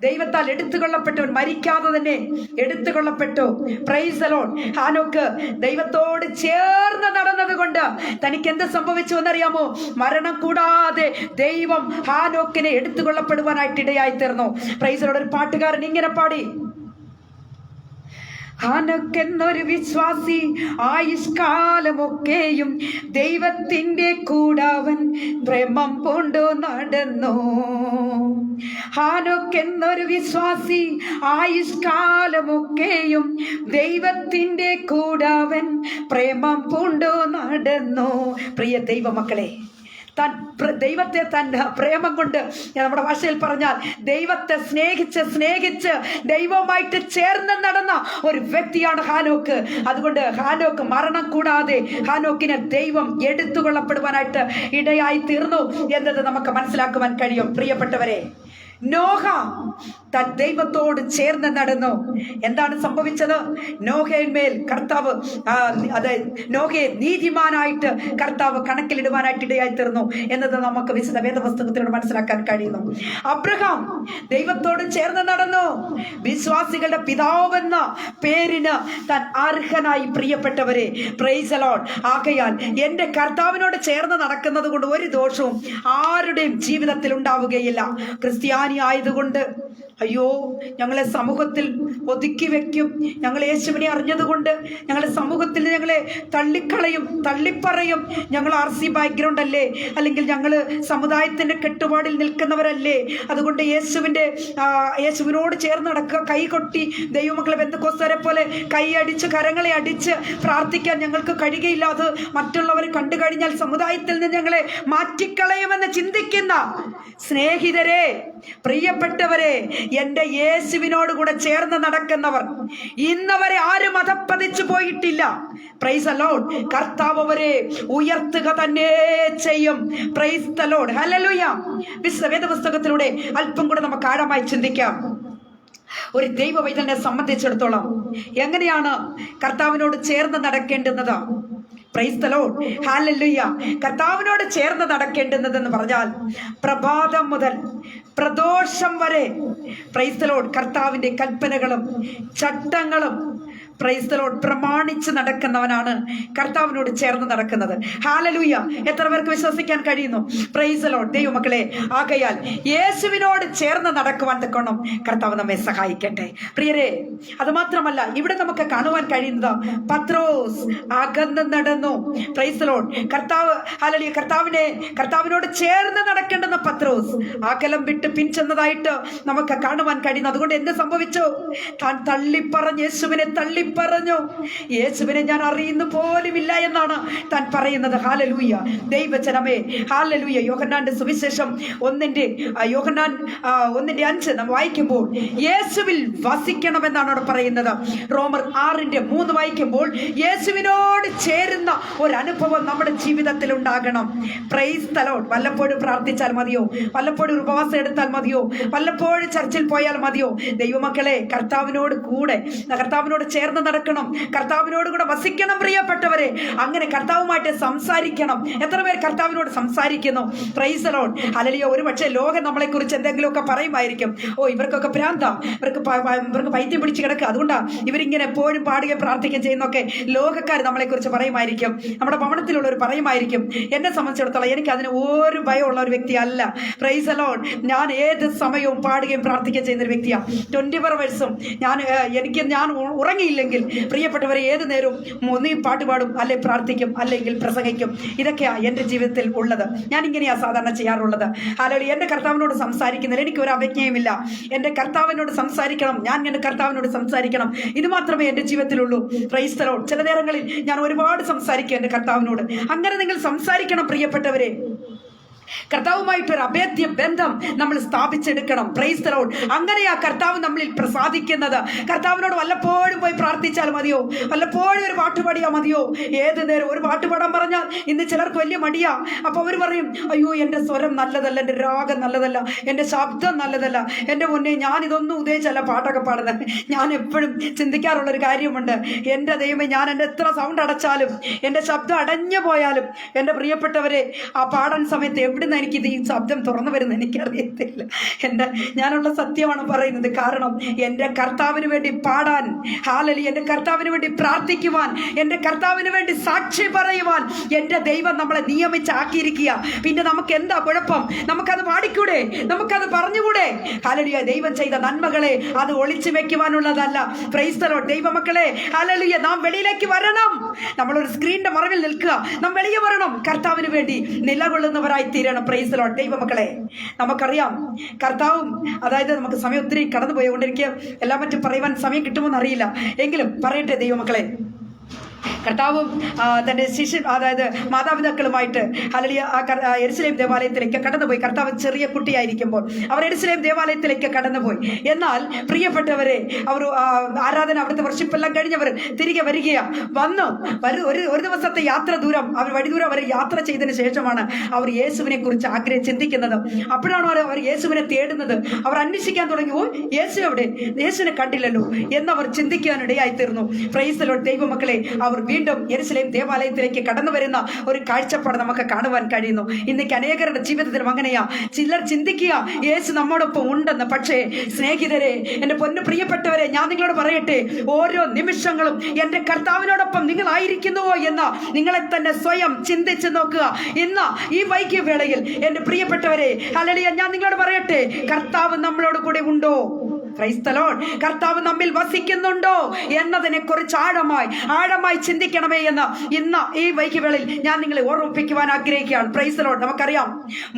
S1: ദൈവത്താൽ എടുത്തുകൊള്ളപ്പെട്ടവൻ, മരിക്കാതെ തന്നെ എടുത്തുകൊള്ളപ്പെട്ടു. Praise the Lord. ഹാനോക്ക് ദൈവത്തോട് ചേർന്ന് നടന്നത് കൊണ്ട് തനിക്ക് എന്ത് സംഭവിച്ചു എന്നറിയാമോ? മരണം കൂടാതെ ദൈവം ഹാനോക്കിനെ എടുത്തുകൊള്ളപ്പെടുവാനായിട്ട് ഇടയായി തീർന്നു. Price the Lord. ഒരു പാട്ടുകാരൻ ഇങ്ങനെ പാടി: ഹാനോക്കെന്നൊരു വിശ്വാസി ആയുഷ്കാലമൊക്കെയും ദൈവത്തിന്റെ കൂടാവൻ പ്രേമം കൊണ്ടു നടന്നു. ഹാനോക്കെന്നൊരു വിശ്വാസി ആയുഷ്കാലമൊക്കെയും ദൈവത്തിന്റെ കൂടാവൻ പ്രേമം കൊണ്ടു നടന്നു. പ്രിയ ദൈവമക്കളെ, ദൈവത്തെ തൻ്റെ പ്രേമം കൊണ്ട്, നമ്മുടെ ഭാഷയിൽ പറഞ്ഞാൽ ദൈവത്തെ സ്നേഹിച്ച് ദൈവവുമായിട്ട് ചേർന്ന് നടന്ന ഒരു വ്യക്തിയാണ് ഹാനോക്ക്. അതുകൊണ്ട് ഹാനോക്ക് മരണം കൂടാതെ ഹാനോക്കിനെ ദൈവം എടുത്തുകൊള്ളപ്പെടുവാനായിട്ട് ഇടയായി തീർന്നു എന്നത് നമുക്ക് മനസ്സിലാക്കുവാൻ കഴിയും. പ്രിയപ്പെട്ടവരെ, നോഹ താൻ ദൈവത്തോട് ചേർന്ന് നടന്നു. എന്താണ് സംഭവിച്ചത്? നോഹയിന്മേൽ കർത്താവ് നോഹയെ നീതിമാനായിട്ട് കർത്താവ് കണക്കിലിടുവാനായിട്ട് ഇടയായി തീർന്നു എന്നത് നമുക്ക് വിശുദ്ധ വേദപുസ്തകത്തിലൂടെ മനസ്സിലാക്കാൻ കഴിയുന്നു. അബ്രഹാം ദൈവത്തോട് ചേർന്ന് നടന്നു. വിശ്വാസികളുടെ പിതാവെന്ന പേരിന് താൻ അർഹനായി. പ്രിയപ്പെട്ടവരെ, പ്രൈസ് ദി ലോർഡ്. ആകയാൽ എന്റെ കർത്താവിനോട് ചേർന്ന് നടക്കുന്നത് കൊണ്ട് ഒരു ദോഷവും ആരുടെയും ജീവിതത്തിൽ ഉണ്ടാവുകയില്ല. ക്രിസ്ത്യാനി ആയതുകൊണ്ട് അയ്യോ ഞങ്ങളെ സമൂഹത്തിൽ ഒതുക്കി വെക്കും, ഞങ്ങൾ യേശുവിനെ അറിഞ്ഞതുകൊണ്ട് ഞങ്ങളെ സമൂഹത്തിൽ ഞങ്ങളെ തള്ളിക്കളയും, തള്ളിപ്പറയും, ഞങ്ങൾ RC ബാക്ക്ഗ്രൗണ്ട് അല്ലേ, അല്ലെങ്കിൽ ഞങ്ങൾ സമുദായത്തിന്റെ കെട്ടുപാടിൽ നിൽക്കുന്നവരല്ലേ, അതുകൊണ്ട് യേശുവിനോട് ചേർന്ന് നടക്കുക, കൈകൊട്ടി ദൈവമക്കളെ ബന്ധക്കോസ്തരെ പോലെ കൈയടിച്ച് കരങ്ങളെ അടിച്ച് പ്രാർത്ഥിക്കാൻ ഞങ്ങൾക്ക് കഴിയുകയില്ല, അത് മറ്റുള്ളവർ കണ്ടു കഴിഞ്ഞാൽ സമുദായത്തിൽ നിന്ന് ഞങ്ങളെ മാറ്റിക്കളയുമെന്ന് ചിന്തിക്കുന്ന സ്നേഹിതരെ, പ്രിയപ്പെട്ടവരെ, എന്റെ യേശുവിനോട് കൂടെ ചേർന്ന് നടക്കുന്നവർ ഇന്നവരെ ആരും അധപ്പതിച്ചു പോയിട്ടില്ല. Price the Lord. കർത്താവ് അവരെ ഉയർത്തുക തന്നെ ചെയ്യും. Price the Lord. ഹല്ലേലൂയ. വിശുദ്ധ വേദപുസ്തകത്തിലൂടെ അല്പം കൂടെ നമുക്ക് ആഴമായി ചിന്തിക്കാം. ഒരു ദൈവവൈതലിനെ സംബന്ധിച്ചിടത്തോളം എങ്ങനെയാണ് കർത്താവിനോട് ചേർന്ന് നടക്കേണ്ടുന്നത്? Praise the Lord. ഹല്ലേലൂയ. കർത്താവിനോട് ചേർന്ന് നടക്കേണ്ടുന്നതെന്ന് പറഞ്ഞാൽ പ്രഭാതം മുതൽ പ്രദോഷം വരെ പ്രൈസ് ദി ലോർഡ് കർത്താവിന്റെ കൽപ്പനകളും ചട്ടങ്ങളും പ്രൈസ് ദി ലോർഡ് പ്രമാണിച്ച് നടക്കുന്നവനാണ് കർത്താവിനോട് ചേർന്ന് നടക്കുന്നത്. ഹല്ലേലൂയ. എത്ര പേർക്ക് വിശ്വസിക്കാൻ കഴിയുന്നു? Price the Lord. ദൈവമക്കളെ, ആകയാൽ യേശുവിനോട് ചേർന്ന് നടക്കുവാൻ തക്കോണം കർത്താവ് നമ്മെ സഹായിക്കട്ടെ. പ്രിയരെ, അത് മാത്രമല്ല, ഇവിടെ നമുക്ക് കാണുവാൻ കഴിയുന്നത് പത്രോസ് അകന്ന് നടന്നു. Price the Lord. ഹല്ലേലൂയ. കർത്താവിനോട് ചേർന്ന് നടക്കേണ്ടുന്ന പത്രോസ് അകലം വിട്ട് പിൻചെന്നതായിട്ട് നമുക്ക് കാണുവാൻ കഴിയുന്നു. അതുകൊണ്ട് എന്ത് സംഭവിച്ചു? താൻ തള്ളിപ്പറഞ്ഞ് യേശുവിനെ പറഞ്ഞു, യേശുവിനെ ഞാൻ അറിയുന്നു പോലുമില്ല എന്നാണ് താൻ പറയുന്നത്. ഹല്ലേലൂയ. ദൈവജനമേ, ഹല്ലേലൂയ. യോഹന്നാന്റെ സുവിശേഷം 1:5 നാം വായിക്കുമ്പോൾ യേശുവിൽ വസിക്കണമെന്നാണ് അവിടെ പറയുന്നത്. റോമർ 6:3 വായിക്കുമ്പോൾ യേശുവിനോട് ചേരുന്ന ഒരു അനുഭവം നമ്മുടെ ജീവിതത്തിൽ ഉണ്ടാകണം. Price the Lord. വല്ലപ്പോഴും പ്രാർത്ഥിച്ചാൽ മതിയോ? വല്ലപ്പോഴും ഉപവാസം എടുത്താൽ മതിയോ? വല്ലപ്പോഴും ചർച്ചിൽ പോയാൽ മതിയോ? ദൈവമക്കളെ, കർത്താവിനോട് ചേർന്ന് ചേർന്ന് നടക്കണം, കർത്താവിനോട് കൂടെ വസിക്കണം പ്രിയപ്പെട്ടവരെ. അങ്ങനെ കർത്താവുമായിട്ട് സംസാരിക്കണം. എത്ര പേർ കർത്താവിനോട് സംസാരിക്കുന്നു? Price the Lord. ഹല്ലേലൂയ. ഒരു പക്ഷേ ലോകം നമ്മളെ കുറിച്ച് എന്തെങ്കിലുമൊക്കെ പറയുമായിരിക്കും. ഓ, ഇവർക്കൊക്കെ ഭ്രാന്താ, ഇവർക്ക് പൈത്യം പിടിച്ച് കിടക്കുക, അതുകൊണ്ടാണ് ഇവരിങ്ങനെ എപ്പോഴും പാടുകയും പ്രാർത്ഥിക്കുകയും ചെയ്യുന്നൊക്കെ ലോകക്കാർ നമ്മളെ കുറിച്ച് പറയുമായിരിക്കും. നമ്മുടെ ഭവനത്തിലുള്ളവർ പറയുമായിരിക്കും. എന്നെ സംബന്ധിച്ചിടത്തോളം എനിക്ക് അതിന് ഒരു ഭയമുള്ള ഒരു വ്യക്തിയല്ല. Price the Lord. ഞാൻ ഏത് സമയവും പാടുകയും പ്രാർത്ഥിക്കുകയും ചെയ്യുന്ന ഒരു വ്യക്തിയാണ്. 24 hours ഞാൻ ഉറങ്ങിയില്ലെങ്കിൽ പ്രിയപ്പെട്ടവരെ ഏത് നേരവും ഒന്നീ പാട്ട് പാടും, അല്ലെങ്കിൽ പ്രാർത്ഥിക്കും, അല്ലെങ്കിൽ പ്രസംഗിക്കും. ഇതൊക്കെയാണ് എൻ്റെ ജീവിതത്തിൽ ഉള്ളത്. ഞാൻ ഇങ്ങനെയാണ് സാധാരണ ചെയ്യാറുള്ളത്. അല്ലെങ്കിൽ എൻ്റെ കർത്താവിനോട് സംസാരിക്കുന്നതിൽ എനിക്ക് ഒരു അവജ്ഞയുമില്ല. എൻ്റെ കർത്താവിനോട് സംസാരിക്കണം, ഞാൻ എൻ്റെ കർത്താവിനോട് സംസാരിക്കണം. ഇത് മാത്രമേ എൻ്റെ ജീവിതത്തിലുള്ളൂ. Price the Lord. ചില നേരങ്ങളിൽ ഞാൻ ഒരുപാട് സംസാരിക്കും എൻ്റെ കർത്താവിനോട്. അങ്ങനെ നിങ്ങൾ സംസാരിക്കണം പ്രിയപ്പെട്ടവരെ. കർത്താവുമായിട്ടൊരു അഭേദ്യ ബന്ധം നമ്മൾ സ്ഥാപിച്ചെടുക്കണം. Price the Lord. അങ്ങനെയാ കർത്താവ് നമ്മളിൽ പ്രസാദിക്കുന്നത്. കർത്താവിനോട് വല്ലപ്പോഴും പോയി പ്രാർത്ഥിച്ചാൽ മതിയോ? വല്ലപ്പോഴും ഒരു പാട്ട് പാടിയാൽ മതിയോ? ഏത് നേരം ഒരു പാട്ട് പാടാൻ പറഞ്ഞാൽ ഇന്ന് ചിലർക്ക് വലിയ മടിയാ. അപ്പൊ അവർ പറയും, അയ്യോ എൻ്റെ സ്വരം നല്ലതല്ല, എൻ്റെ രാഗം നല്ലതല്ല, എൻ്റെ ശബ്ദം നല്ലതല്ല. എൻ്റെ മുന്നേ ഞാൻ ഇതൊന്നും ഉദ്ദേശിച്ചല്ല പാട്ടൊക്കെ പാടുന്നത്. ഞാൻ എപ്പോഴും ചിന്തിക്കാറുള്ളൊരു കാര്യമുണ്ട്. എൻ്റെ ദൈവമേ, ഞാൻ എൻ്റെ എത്ര സൗണ്ട് അടച്ചാലും, എൻ്റെ ശബ്ദം അടഞ്ഞു പോയാലും, എൻ്റെ പ്രിയപ്പെട്ടവരെ, ആ പാടാൻ സമയത്ത് എവിടുന്ന് എനിക്കിത് ഈ ശബ്ദം തുറന്നു വരുന്നത് എനിക്കറിയത്തില്ല. ഞാനുള്ള സത്യമാണ് പറയുന്നത്. കാരണം എൻ്റെ കർത്താവിന് വേണ്ടി പാടാൻ, ഹല്ലേലൂയ, എൻ്റെ കർത്താവിന് വേണ്ടി പ്രാർത്ഥിക്കുവാൻ, എൻ്റെ കർത്താവിന് വേണ്ടി സാക്ഷി പറയുവാൻ എൻ്റെ ദൈവം നമ്മളെ നിയമിച്ചാക്കിയിരിക്കുക. പിന്നെ നമുക്ക് എന്താ കുഴപ്പം? നമുക്കത് പാടിക്കൂടെ? നമുക്കത് പറഞ്ഞുകൂടെ? ഹല്ലേലൂയ. ദൈവം ചെയ്ത നന്മകളെ അത് ഒളിച്ചു വെക്കുവാനുള്ളതല്ല. Praise the Lord. ദൈവമക്കളെ, ഹല്ലേലൂയ, നാം വെളിയിലേക്ക് വരണം. നമ്മളൊരു സ്ക്രീനിന്റെ മറവിൽ നിൽക്കുക. നാം വെളിയെ വരണം. കർത്താവിന് വേണ്ടി നിലകൊള്ളുന്നവരായി തീരണം. Price the Lord. ദൈവമക്കളെ, നമുക്കറിയാം കർത്താവും, അതായത് നമുക്ക് സമയം ഒത്തിരി കടന്നു പോയിക്കൊണ്ടിരിക്കുക, എല്ലാം മറ്റും പറയുവാൻ സമയം കിട്ടുമോന്ന് അറിയില്ല. എങ്കിലും പറയട്ടെ ദൈവമക്കളെ, കർത്താവും തൻ്റെ അതായത് മാതാപിതാക്കളുമായിട്ട് ഹല്ലേലൂയ യെരുശലേം ദേവാലയത്തിലേക്ക് കടന്നുപോയി. കർത്താവ് ചെറിയ കുട്ടിയായിരിക്കുമ്പോൾ അവർ യെരുശലേം ദേവാലയത്തിലേക്ക് കടന്നുപോയി. എന്നാൽ പ്രിയപ്പെട്ടവരെ, അവർ ആരാധന, അവിടുത്തെ വർഷിപ്പെല്ലാം കഴിഞ്ഞവർ തിരികെ വന്നു ഒരു ദിവസത്തെ യാത്ര ദൂരം, വഴിദൂരം അവർ യാത്ര ചെയ്തതിന് ശേഷമാണ് അവർ യേശുവിനെ കുറിച്ച് ചിന്തിക്കുന്നത്. അപ്പോഴാണ് അവർ യേശുവിനെ തേടുന്നത്. അവർ അന്വേഷിക്കാൻ തുടങ്ങി. ഓ, യേശു എവിടെ? യേശുവിനെ കണ്ടില്ലല്ലോ എന്നവർ ചിന്തിക്കാനിടയായി തീർന്നു. Price the Lord. ദൈവമക്കളെ, അവർ വീണ്ടും യെരുശലേം ദേവാലയത്തിലേക്ക് കടന്നു വരുന്ന ഒരു കാഴ്ചപ്പാട് നമുക്ക് കാണുവാൻ കഴിയുന്നു. ഇന്നേക്ക് അനേകരുടെ ജീവിതത്തിലും അങ്ങനെയാ. ചിലർ ചിന്തിക്കുക യേശു നമ്മോടൊപ്പം ഉണ്ടെന്ന്. പക്ഷേ സ്നേഹിതരെ, എൻ്റെ പൊന്നു പ്രിയപ്പെട്ടവരെ, ഞാൻ നിങ്ങളോട് പറയട്ടെ, ഓരോ നിമിഷങ്ങളും എൻ്റെ കർത്താവിനോടൊപ്പം നിങ്ങളായിരിക്കുന്നുവോ എന്ന് നിങ്ങളെ തന്നെ സ്വയം ചിന്തിച്ച് നോക്കുക. ഇന്ന് ഈ വൈകിയ വേളയിൽ എൻ്റെ പ്രിയപ്പെട്ടവരെ, ഹല്ലേലൂയ, ഞാൻ നിങ്ങളോട് പറയട്ടെ, കർത്താവ് നമ്മളോട് കൂടെ ഉണ്ടോ? Price the Lord. കർത്താവ് നമ്മിൽ വസിക്കുന്നുണ്ടോ എന്നതിനെ കുറിച്ച് ആഴമായി ചിന്തിക്കണമേ എന്ന് ഇന്ന് ഈ വൈകിവേളയിൽ ഞാൻ നിങ്ങളെ ഓർമ്മിപ്പിക്കുവാൻ ആഗ്രഹിക്കുകയാണ്. Price the Lord. നമുക്കറിയാം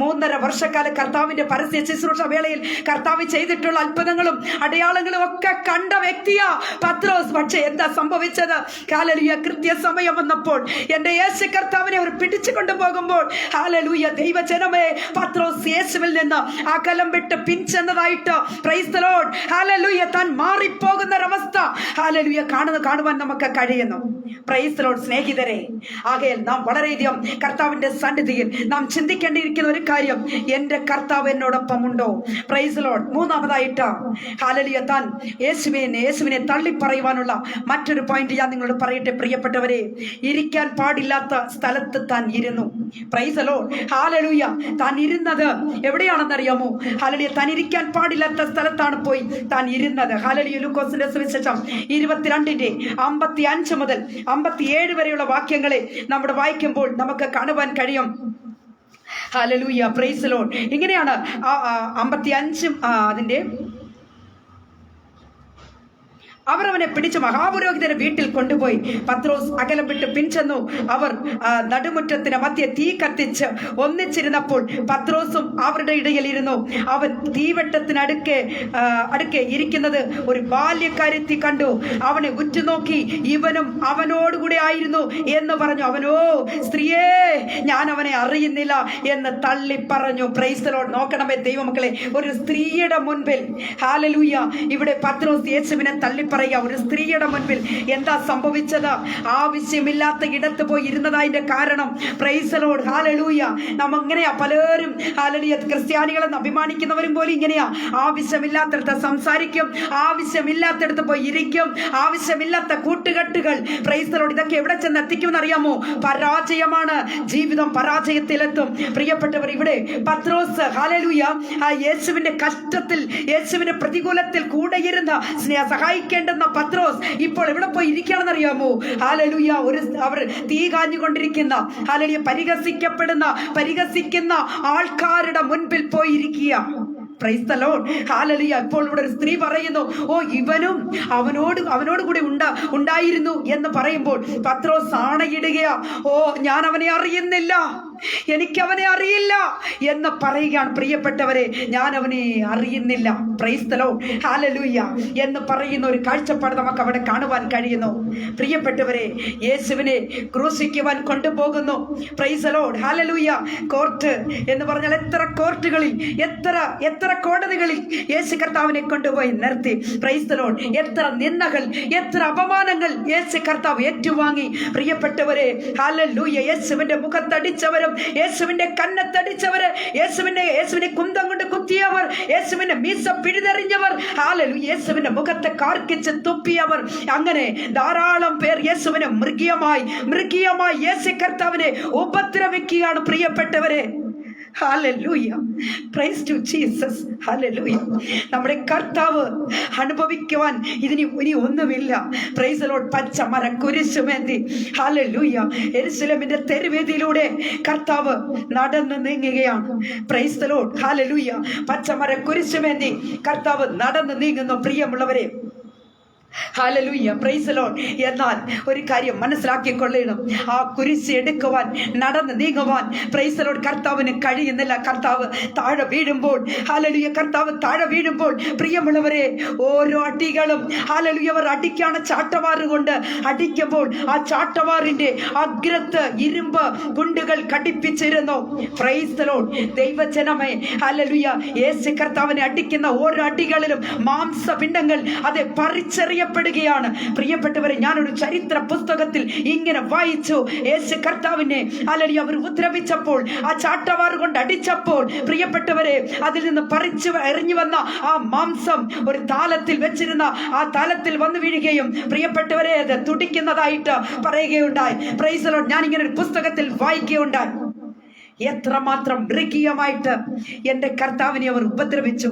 S1: 3.5 വർഷക്കാലം കർത്താവിന്റെ പരസ്യ ശുശ്രൂഷ വേളയിൽ കർത്താവ് ചെയ്തിട്ടുള്ള അത്ഭുതങ്ങളും അടയാളങ്ങളും ഒക്കെ കണ്ട വ്യക്തിയാ പത്രോസ്. പക്ഷേ എന്താ സംഭവിച്ചത്? ഹല്ലേലൂയ, കൃത്യസമയം വന്നപ്പോൾ എൻ്റെ യേശു കർത്താവിനെ അവർ പിടിച്ചു കൊണ്ടുപോകുമ്പോൾ, ഹല്ലേലൂയ, ദൈവജനമേ, പത്രോസ് യേശുവിൽ നിന്ന് അകലം വിട്ട് പിൻചെന്നതായിട്ട് പ്രൈസ് ദി ലോർഡ്, ഹല്ലേലൂയ, താൻ മാറിപ്പോകുന്ന ഒരവസ്ഥ ഹല്ലേലൂയ കാണുവാൻ നമുക്ക് കഴിയുന്നു. Price the Lord. സ്നേഹിതരെ, ആകയാൽ നാം വളരെയധികം കർത്താവിന്റെ സന്നിധിയിൽ നാം ചിന്തിക്കേണ്ടിയിരിക്കുന്ന ഒരു കാര്യം, എൻ്റെ കർത്താവ് എന്നോടൊപ്പം ഉണ്ടോ? Price the Lord. മൂന്നാമതായിട്ട് ഹല്ലേലൂയ, താൻ യേശുവിനെ തള്ളിപ്പറയുവാനുള്ള മറ്റൊരു പോയിന്റ് ഞാൻ നിങ്ങളോട് പറയട്ടെ പ്രിയപ്പെട്ടവരെ. ഇരിക്കാൻ പാടില്ലാത്ത സ്ഥലത്ത് താൻ ഇരുന്നു. Price the Lord. ഹല്ലേലൂയ. താൻ ഇരുന്നത് എവിടെയാണെന്നറിയാമോ? ഹല്ലേലൂയ, താൻ ഇരിക്കാൻ പാടില്ലാത്ത സ്ഥലത്താണ് പോയി താൻ ഇരുന്നത്. ഹല്ലേലൂയ. ലൂക്കോസിന്റെ സുവിശേഷം 22:55 മുതൽ 57 വരെയുള്ള വാക്യങ്ങളെ നമ്മുടെ വായിക്കുമ്പോൾ നമുക്ക് കാണുവാൻ കഴിയും. Hallelujah, praise the Lord. ഇങ്ങനെയാണ് 55 അതിന്റെ അവർ അവനെ പിടിച്ച് മഹാപുരോഹിതന്റെ വീട്ടിൽ കൊണ്ടുപോയി. പത്രോസ് അകലം വിട്ട് പിൻചെന്നു. അവർ നടുമുറ്റത്തിന് മധ്യ തീ കത്തിച്ച് ഒന്നിച്ചിരുന്നപ്പോൾ പത്രോസും അവരുടെ ഇടയിൽ ഇരുന്നു. അവൻ തീവെട്ടത്തിനടുക്കെ ഇരിക്കുന്നത് ഒരു ബാല്യക്കാരത്തി കണ്ടു. അവനെ ഉറ്റുനോക്കി, ഇവനും അവനോടുകൂടെ ആയിരുന്നു എന്ന് പറഞ്ഞു. അവനോ, സ്ത്രീയേ, ഞാൻ അവനെ അറിയുന്നില്ല എന്ന് തള്ളി പറഞ്ഞു. Price the Lord. നോക്കണമേ ദൈവമക്കളെ, ഒരു സ്ത്രീയുടെ മുൻപിൽ ഹല്ലേലൂയ ഇവിടെ പത്രോസ് യേശുവിനെ തള്ളി പറയുക. ഒരു സ്ത്രീയുടെ മുൻപിൽ എന്താ സംഭവിച്ചത്? ആവശ്യമില്ലാത്ത ഇടത്ത് പോയി ഇരുന്നതിന്റെ കാരണം പ്രൈസ് ദി ലോർഡ് ഹല്ലേലൂയ. നാം ഇങ്ങനെയാ പലരും ഹല്ലേലൂയ ക്രിസ്ത്യാനികളെന്ന് അഭിമാനിക്കുന്നവരും പോലും ഇങ്ങനെയാ. ആവശ്യമില്ലാത്തടത്ത് സംസാരിക്കും, ആവശ്യമില്ലാത്തടത്ത് പോയി ഇരിക്കും, ആവശ്യമില്ലാത്ത കൂട്ടുകെട്ടുകൾ. Price the Lord. ഇതൊക്കെ എവിടെ ചെന്ന് എത്തിക്കുമെന്ന് അറിയാമോ? പരാജയമാണ്. ജീവിതം പരാജയത്തിലെത്തും. പ്രിയപ്പെട്ടവർ, ഇവിടെ പത്രോസ് ഹല്ലേലൂയ യേശുവിന്റെ കഷ്ടത്തിൽ, യേശുവിന്റെ പ്രതികൂലത്തിൽ കൂടെ ഇരുന്ന് സഹായിക്കേണ്ടുന്ന പത്രോസ് ഇപ്പോൾ എവിടെ പോയി ഇരിക്കുകയാണെന്ന് അറിയാമോ? ഹല്ലേലൂയ അവർ തീ കാഞ്ഞുകൊണ്ടിരിക്കുന്ന ഹല്ലേലൂയ പരിഹസിക്കുന്ന ആൾക്കാരുടെ മുൻപിൽ പോയി ഇരിക്കുക. Price the Lord hallelujah. ഇപ്പോൾ ഇവിടെ ഒരു സ്ത്രീ പറയുന്നു, ഓ ഇവനും അവനോട് കൂടി ഉണ്ടായിരുന്നു എന്ന് പറയുമ്പോൾ പത്രോസ് ആണയിടുകയാ. ഓ ഞാൻ അവനെ അറിയുന്നില്ല, എനിക്കവനെ അറിയില്ല എന്ന് പറയുകയാണ്. പ്രിയപ്പെട്ടവരെ, ഞാൻ അവനെ അറിയുന്നില്ല. പ്രൈസ് ദി ലോർഡ് ഹല്ലേലൂയ എന്ന് പറയുന്ന ഒരു കാഴ്ചപ്പാട് നമുക്ക് അവിടെ കാണുവാൻ കഴിയുന്നു. പ്രിയപ്പെട്ടവരെ, യേശുവിനെ ക്രൂശിക്കുവാൻ കൊണ്ടുപോകുന്നു. Price the Lord hallelujah. Court എന്ന് പറഞ്ഞാൽ എത്ര കോർട്ടുകളിൽ, എത്ര കോടതികളിൽ യേശു കർത്താവിനെ കൊണ്ടുപോയി നിർത്തി. Price the Lord. എത്ര നിന്ദകൾ, എത്ര അപമാനങ്ങൾ യേശു കർത്താവ് ഏറ്റുവാങ്ങി. പ്രിയപ്പെട്ടവരെ ഹല്ലേലൂയ. യേശുവിന്റെ മുഖത്തടിച്ചവരും, യേശുവിന്റെ കന്നത്തടിച്ചവര്, യേശുവിനെ കുന്തം കൊണ്ട് കുത്തിയവർ, യേശുവിന്റെ മീസ പിഴുതെറിഞ്ഞവർ, ഹല്ലേലൂയ യേശുവിന്റെ മുഖത്തെ കാർക്കിച്ച് തുപ്പിയവർ, അങ്ങനെ ധാരാളം പേർ യേശുവിനെ മൃഗീയമായി യേശു കർത്താവിനെ ഉപദ്രവിക്കുകയാണ്. പ്രിയപ്പെട്ടവരെ hallelujah. Praise to Jesus. Hallelujah. നമ്മുടെ കർത്താവ് അനുഭവിക്കുവാൻ ഇനി ഒന്നുമില്ല. Praise the Lord. പച്ചമര കുരിശുമേന്തി ഹല്ലേലൂയ യെരൂശലേമിന്റെ തെരുവേദിയിലൂടെ കർത്താവ് നടന്നു നീങ്ങുകയാണ്. Praise the Lord hallelujah. പച്ചമര കുരിശുമേന്തി കർത്താവ് നടന്നു നീങ്ങുന്നു. പ്രിയമുള്ളവരെ ഹല്ലേലൂയ. Praise the Lord. എന്നാൽ ഒരു കാര്യം മനസ്സിലാക്കിക്കൊള്ളണം, ആ കുരിശ് എടുക്കുവാൻ, നടന്ന് നീങ്ങുവാൻ പ്രൈസ് ദി ലോർഡ് കർത്താവിന് കഴിയുന്നില്ല. കർത്താവ് താഴെ വീഴുമ്പോൾ, ഹല്ലേലൂയ കർത്താവ് താഴെ വീഴുമ്പോൾ പ്രിയമുള്ളവരെ, ഓരോ അടികളും ഹല്ലേലൂയ അവർ അടിക്കാണ് ചാട്ടവാറ് കൊണ്ട് അടിക്കുമ്പോൾ ആ ചാട്ടവാറിന്റെ അഗ്രത്ത് ഇരുമ്പ് ഗുണ്ടുകൾ ഘടിപ്പിച്ചിരുന്നു. Praise the Lord. ദൈവജനമേ ഹല്ലേലൂയ, യേശു കർത്താവിനെ അടിക്കുന്ന ഓരോ അടികളിലും മാംസപിണ്ഡങ്ങൾ അതെ പറിച്ചെറിയപ്പെടുകയാണ്. പ്രിയപ്പെട്ടവരെ, ഞാനൊരു ചരിത്ര പുസ്തകത്തിൽ ഇങ്ങനെ വായിച്ചു, യേശു കർത്താവിനെ ഹല്ലേലൂയ അവർ ഉപദ്രവിച്ചപ്പോൾ, ആ ചാട്ടവാറ് കൊണ്ട് അടിച്ചപ്പോൾ പ്രിയപ്പെട്ടവരെ അതിൽ നിന്ന് പറിച്ചു എറിഞ്ഞു വന്ന ആ മാംസം ഒരു താലത്തിൽ വെച്ചിരുന്ന ആ താലത്തിൽ വന്നു വീഴുകയും പ്രിയപ്പെട്ടവരെ അത് തുടിക്കുന്നതായിട്ട് പറയുകയുണ്ടായി. Praise the Lord. ഞാൻ ഇങ്ങനെ ഒരു പുസ്തകത്തിൽ വായിക്കുകയുണ്ടായി. എത്രമാത്രം മൃഗീയമായിട്ട് എൻ്റെ കർത്താവിനെ അവർ ഉപദ്രവിച്ചു.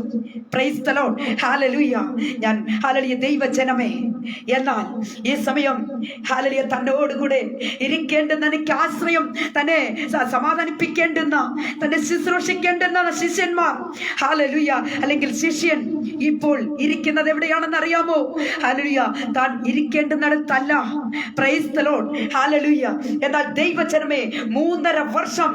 S1: Praise the Lord. ഹല്ലേലൂയ. ഞാൻ ഹല്ലേലൂയ ദൈവജനമേ, എന്നാൽ ഈ സമയം ഹല്ലേലൂയ തന്നോടുകൂടെ ഇരിക്കേണ്ടുന്ന, എനിക്ക് ആശ്രയം തന്നെ സമാധാനിപ്പിക്കേണ്ടുന്ന, തന്നെ ശുശ്രൂഷിക്കേണ്ടുന്ന ശിഷ്യന്മാർ ഹല്ലേലൂയ അല്ലെങ്കിൽ ശിഷ്യൻ ഇപ്പോൾ ഇരിക്കുന്നത് എവിടെയാണെന്ന് അറിയാമോ? ഹല്ലേലൂയ താൻ ഇരിക്കേണ്ടുന്നിടത്തല്ല. Praise the Lord. ഹല്ലേലൂയ. എന്നാൽ ദൈവജനമേ, 3.5 വർഷം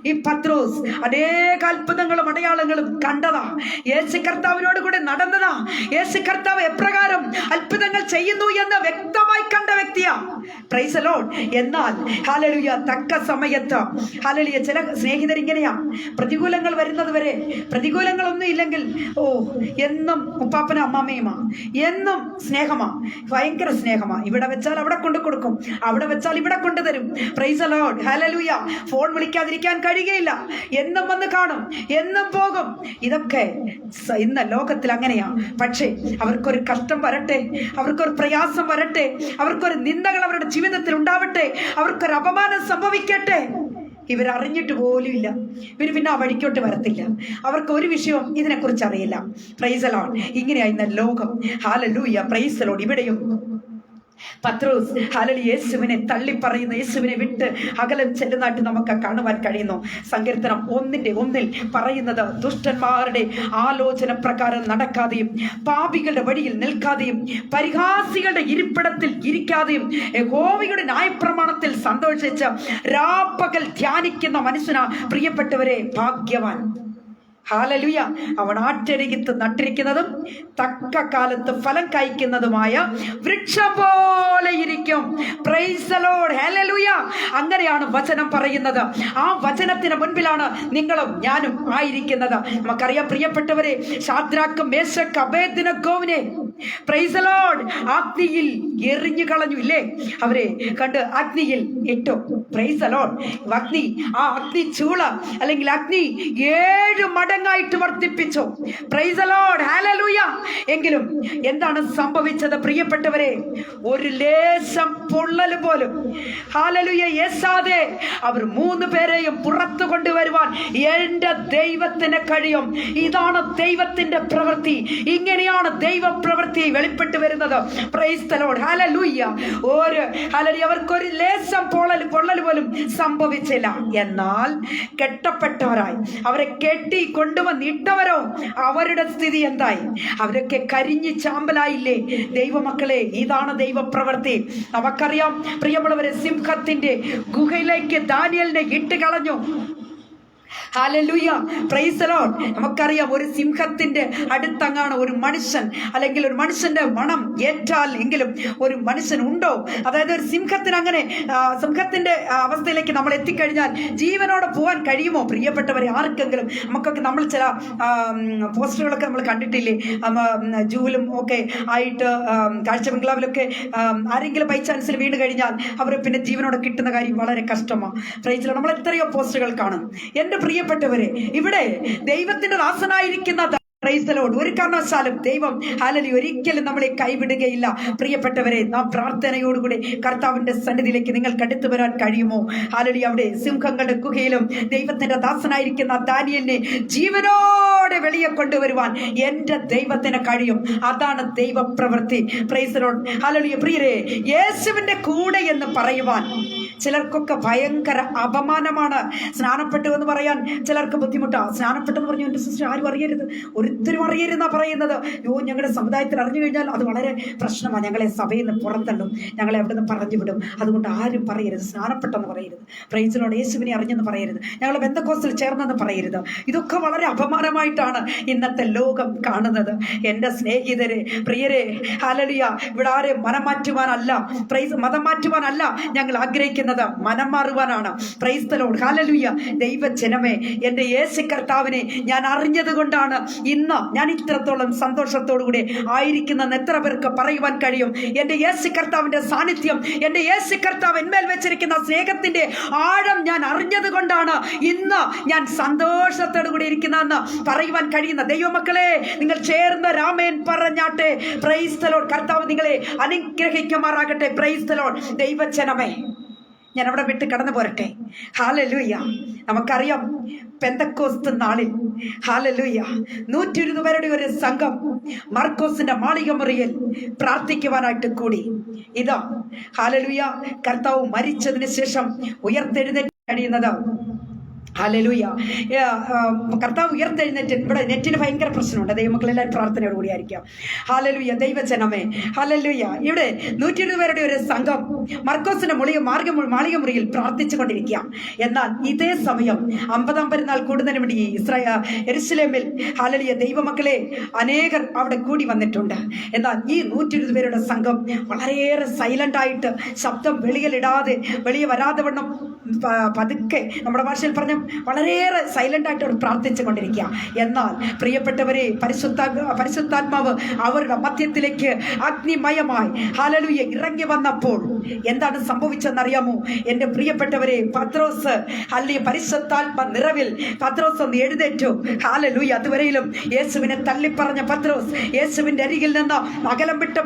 S1: ഈ പത്രോസ് അനേക അത്ഭുതങ്ങളും അടയാളങ്ങളും കണ്ടതാ. യേശു കർത്താവിനോട് കൂടെ നടന്നതാ. യേശു കർത്താവ് എപ്രകാരം അത്ഭുതങ്ങൾ ചെയ്യുന്നു എന്ന് വ്യക്തമായി കണ്ട വ്യക്തിയാ. Praise the Lord. എന്നാൽ ഹല്ലേലൂയ തക്ക സമയത്ത് ഹല്ലേലൂയ ചില സ്നേഹിതർ ഇങ്ങനെയാ, പ്രതികൂലങ്ങൾ വരുന്നത് വരെ, പ്രതികൂലങ്ങളൊന്നും ഇല്ലെങ്കിൽ എന്നും ഉപ്പാപ്പനും അമ്മാമ്മയുമാ, എന്നും സ്നേഹമാ, ഭയങ്കര സ്നേഹമാ. ഇവിടെ വെച്ചാൽ അവിടെ കൊണ്ടു കൊടുക്കും, അവിടെ വെച്ചാൽ ഇവിടെ കൊണ്ടുതരും. Praise the Lord. Hallelujah. Phone വിളിക്കാതിരിക്കാൻ കഴിയുകയില്ല, എന്നും വന്ന് കാണും, എന്നും പോകും. ഇതൊക്കെ ഇന്ന് ലോകത്തിൽ അങ്ങനെയാ. പക്ഷേ അവർക്കൊരു കഷ്ടം വരട്ടെ, അവർക്കൊരു പ്രയാസം വരട്ടെ, അവർക്കൊരു നിന്ദകൾ അവരുടെ ജീവിതത്തിൽ ഉണ്ടാവട്ടെ, അവർക്കൊരു അപമാനം സംഭവിക്കട്ടെ, ഇവരറിഞ്ഞിട്ട് പോലും ഇല്ല. ഇവർ പിന്നെ ആ വഴിക്കോട്ട് വരത്തില്ല. അവർക്ക് ഒരു വിഷയവും ഇതിനെക്കുറിച്ച് അറിയില്ല. Price the Lord. ഇങ്ങനെയാ ഇന്ന് ലോകം. ഹല്ലേലൂയ. Praise the Lord. ഇവിടെയും പത്രോസ് ഹല്ലേലൂയ യേശുവിനെ തള്ളിപ്പറയുന്ന, യേശുവിനെ വിട്ട് അകലം ചെല്ലുന്നതായിട്ട് നമുക്ക് കാണുവാൻ കഴിയുന്നു. സങ്കീർത്തനം 1:1 പറയുന്നത്, ദുഷ്ടന്മാരുടെ ആലോചന പ്രകാരം നടക്കാതെയും പാപികളുടെ വഴിയിൽ നിൽക്കാതെയും പരിഹാസികളുടെ ഇരിപ്പിടത്തിൽ ഇരിക്കാതെയും യഹോവയുടെ ന്യായപ്രമാണത്തിൽ സന്തോഷിച്ച് രാപ്പകൽ ധ്യാനിക്കുന്ന മനുഷ്യനാ പ്രിയപ്പെട്ടവരെ ഭാഗ്യവാൻ. ഹാലലുയ. അവൻ ആറ്റരികത്ത് നട്ടിരിക്കുന്നതും തക്ക കാലത്ത് ഫലം കായ്ക്കുന്നതുമായ വൃക്ഷം പോലെ ഇരിക്കും. Price the Lord. ഹല്ലേലൂയ. അങ്ങനെയാണ് വചനം പറയുന്നത്. ആ വചനത്തിന് മുൻപിലാണ് നിങ്ങളും ഞാനും ആയിരിക്കുന്നത്. നമുക്കറിയാം പ്രിയപ്പെട്ടവരെ, ശദ്രാക്കും മേശക്ക് അബേദ്നെഗോവിനെ പ്രൈസ് ദി ലോർഡ് അഗ്നിയിൽ എറിഞ്ഞു കളഞ്ഞു ഇല്ലേ? അവരെ കണ്ട് അഗ്നിയിൽ ഇട്ടു. Price the Lord. അഗ്നി, ആ അഗ്നി ചൂള അല്ലെങ്കിൽ അഗ്നി 7 മടങ്ങായിട്ട് വർദ്ധിപ്പിച്ചു. Price the Lord. ഹല്ലേലൂയ. എങ്കിലും എന്താണ് സംഭവിച്ചത് പ്രിയപ്പെട്ടവരെ? ഒരു ലേശം പൊള്ളൽ പോലും ഹല്ലേലൂയ യേശാതെ അവർ 3 പേരെയും പുറത്തു കൊണ്ടുവരുവാൻ എന്റെ ദൈവത്തിന് കഴിയും. ഇതാണ് ദൈവത്തിന്റെ പ്രവൃത്തി. ഇങ്ങനെയാണ് ദൈവപ്രവൃത്തി വെളിപ്പെട്ടു വരുന്നത്. Price the Lord. ഹല്ലേലൂയ. അവർക്കൊരു ലേശം പൊള്ളൽ പോലും സംഭവിച്ചില്ല. എന്നാൽ കെട്ടപ്പെട്ടവരായി അവരെ കെട്ടി കൊണ്ടുവന്നിട്ടവരോ അവരുടെ സ്ഥിതി എന്തായി? അവരൊക്കെ കരിഞ്ഞ് ചാമ്പലായില്ലേ? ദൈവമക്കളെ, ഇതാണ് ദൈവപ്രവൃത്തി. നമുക്കറിയാം പ്രിയമുള്ളവരെ, സിംഹത്തിന്റെ ഗുഹയിലേക്ക് ദാനിയേലിനെ ഇട്ട് കളഞ്ഞു. ഹല്ലേലൂയ. Praise the Lord. നമുക്കറിയാം ഒരു സിംഹത്തിന്റെ അടുത്തങ്ങാണ് ഒരു മനുഷ്യൻ അല്ലെങ്കിൽ ഒരു മനുഷ്യന്റെ മണം ഏറ്റാൽ എങ്കിലും ഒരു മനുഷ്യൻ ഉണ്ടോ? അതായത് ഒരു സിംഹത്തിന് അങ്ങനെ സിംഹത്തിന്റെ അവസ്ഥയിലേക്ക് നമ്മൾ എത്തിക്കഴിഞ്ഞാൽ ജീവനോടെ പോകാൻ കഴിയുമോ പ്രിയപ്പെട്ടവരെ? ആർക്കെങ്കിലും നമുക്കൊക്കെ നമ്മൾ ചില പോസ്റ്ററുകളൊക്കെ നമ്മൾ കണ്ടിട്ടില്ലേ? ജൂലും ഒക്കെ ആയിട്ട് കാഴ്ച ബംഗ്ലാവിലൊക്കെ ആരെങ്കിലും ബൈ ചാൻസിൽ വീണ് കഴിഞ്ഞാൽ അവരെ പിന്നെ ജീവനോടെ കിട്ടുന്ന കാര്യം വളരെ കഷ്ടമാണ്. Price the Lord. നമ്മൾ എത്രയോ പോസ്റ്ററുകൾ കാണും. എന്റെ പ്രിയപ്പെട്ടവരെ, ഇവിടെ ദൈവത്തിന്റെ ദാസനായിരിക്കുന്ന പ്രൈസ് ദി ലോർഡ് ഒരു കാരണവശാലും ദൈവം ഹല്ലേലൂയ ഒരിക്കലും നമ്മളെ കൈവിടുകയില്ല. പ്രിയപ്പെട്ടവരെ, നാം പ്രാർത്ഥനയോടുകൂടി കർത്താവിന്റെ സന്നിധിയിലേക്ക് നിങ്ങൾക്ക് അടുത്തു വരാൻ കഴിയുമോ? ഹല്ലേലൂയ. അവിടെ സിംഹങ്ങളുടെ ഗുഹയിലും ദൈവത്തിന്റെ ദാസനായിരിക്കുന്ന ദാനിയേലിനെ ജീവനോടെ വെളിയെ കൊണ്ടുവരുവാൻ എന്റെ ദൈവത്തിന് കഴിയും. അതാണ് ദൈവപ്രവൃത്തി. Price the Lord. ഹല്ലേലൂയ. പ്രിയരെ, യേശുവിന്റെ കൂടെ എന്ന് പറയുവാൻ ചിലർക്കൊക്കെ ഭയങ്കര അപമാനമാണ്. സ്നാനപ്പെട്ടു എന്ന് പറയാൻ ചിലർക്ക് ബുദ്ധിമുട്ടാണ്. സ്നാനപ്പെട്ടെന്ന് പറഞ്ഞു എൻ്റെ സിസ്റ്റർ ആരും അറിയരുത്, ഒരുത്തരും അറിയരുതെന്നാണ് പറയുന്നത്. ഞങ്ങളുടെ സമുദായത്തിൽ അറിഞ്ഞു കഴിഞ്ഞാൽ അത് വളരെ പ്രശ്നമാണ്. ഞങ്ങളെ സഭയിൽ നിന്ന് പുറത്തള്ളും, ഞങ്ങളെ അവിടെ നിന്ന് പറഞ്ഞു വിടും. അതുകൊണ്ട് ആരും പറയരുത്, സ്നാനപ്പെട്ടെന്ന് പറയരുത്, പ്രൈസ് ദി ലോർഡ് യേശുവിനെ അറിഞ്ഞെന്ന് പറയരുത്, ഞങ്ങൾ ബെന്തക്കോസ്തിൽ ചേർന്നെന്ന് പറയരുത്. ഇതൊക്കെ വളരെ അപമാനമായിട്ടാണ് ഇന്നത്തെ ലോകം കാണുന്നത്. എൻ്റെ സ്നേഹിതരെ, പ്രിയരെ, ഹല്ലേലൂയ. ഇവിടെ ആരെയും മനം മാറ്റുവാനല്ല, മതം മാറ്റുവാനല്ല ഞങ്ങൾ ആഗ്രഹിക്കുന്നത്, മനം മാറുവാനാണ്. Praise the Lord. ഹല്ലേലൂയ. ദൈവജനമേ, എൻ്റെ യേശു കർത്താവിനെ ഞാൻ അറിഞ്ഞത് കൊണ്ടാണ് ഇന്ന് ഞാൻ ഇത്രത്തോളം സന്തോഷത്തോടുകൂടി ആയിരിക്കുന്ന എത്ര പേർക്ക് പറയുവാൻ കഴിയും? എൻ്റെ യേശു കർത്താവിന്റെ സാന്നിധ്യം, എൻ്റെ യേശു കർത്താവ് എന്മേൽ വെച്ചിരിക്കുന്ന സ്നേഹത്തിന്റെ ആഴം ഞാൻ അറിഞ്ഞത് കൊണ്ടാണ് ഇന്ന് ഞാൻ സന്തോഷത്തോടു കൂടി ഇരിക്കുന്നതെന്ന് പറയുവാൻ കഴിയുന്ന ദൈവമക്കളെ, നിങ്ങൾ ചേർന്ന് രാമേൻ പറഞ്ഞാട്ടെ. Price the Lord. കർത്താവ് നിങ്ങളെ അനുഗ്രഹിക്കുമാറാകട്ടെ. Praise the Lord. ദൈവജനമേ, ഞാൻ അവിടെ വിട്ട് കടന്നു പോരട്ടെ. ഹല്ലേലൂയ. നമുക്കറിയാം പെന്തക്കോസ്ത് നാളിൽ ഹല്ലേലൂയ 120 പേരുടെ ഒരു സംഘം മർക്കോസിന്റെ മാളിക മുറിയിൽ പ്രാർത്ഥിക്കുവാനായിട്ട് കൂടി. ഇതാ ഹല്ലേലൂയ, കർത്താവ് മരിച്ചതിന് ശേഷം ഉയർത്തെഴുന്നേറ്റ് കഴിയുന്നത്. ഹല്ലേലൂയ. കർത്താവ് ഉയർത്തെഴുന്നേറ്റ്. ഇവിടെ നെറ്റിന് ഭയങ്കര പ്രശ്നമുണ്ട്. ദൈവമക്കളെല്ലാവരും പ്രാർത്ഥനയോട് കൂടിയായിരിക്കാം. ഹല്ലേലൂയ. ദൈവജനമേ, ഹല്ലേലൂയ. ഇവിടെ 120 പേരുടെ ഒരു സംഘം മർക്കോസിന്റെ മാളിക മുറിയിൽ പ്രാർത്ഥിച്ചു കൊണ്ടിരിക്കുക. എന്നാൽ ഇതേ സമയം 50-ാം പെരുന്നാൾ കൂടുന്നതിന് വേണ്ടി യെരുശലേമിൽ ഹല്ലേലൂയ ദൈവമക്കളെ അനേകർ അവിടെ കൂടി വന്നിട്ടുണ്ട്. എന്നാൽ ഈ 120 പേരുടെ സംഘം വളരെയേറെ സൈലന്റ് ആയിട്ട്, ശബ്ദം വെളിയെ വരാതെ വണ്ണം പതുക്കെ, നമ്മുടെ ഭാഷയിൽ പറഞ്ഞ വളരെയേറെ സൈലന്റ് ആയിട്ട് അവർ പ്രാർത്ഥിച്ചു കൊണ്ടിരിക്കുക. എന്നാൽ പ്രിയപ്പെട്ടവരെ, പരിശുദ്ധാത്മാവ് അവരുടെ മധ്യത്തിലേക്ക് അഗ്നിമയമായി ഹല്ലേലൂയ ഇറങ്ങി വന്നപ്പോൾ എന്താണ് സംഭവിച്ചെന്നറിയാമോ? എൻ്റെ പ്രിയപ്പെട്ടവരെ, പത്രോസ് ഹല്ലേലൂയ പരിശുദ്ധാത്മ നിറവിൽ പത്രോസ് ഒന്ന് എഴുന്നേറ്റു. ഹല്ലേലൂയ. അതുവരെയിലും യേശുവിനെ തള്ളിപ്പറഞ്ഞ പത്രോസ്, യേശുവിന്റെ അരികിൽ നിന്ന് അകലം വിട്ട്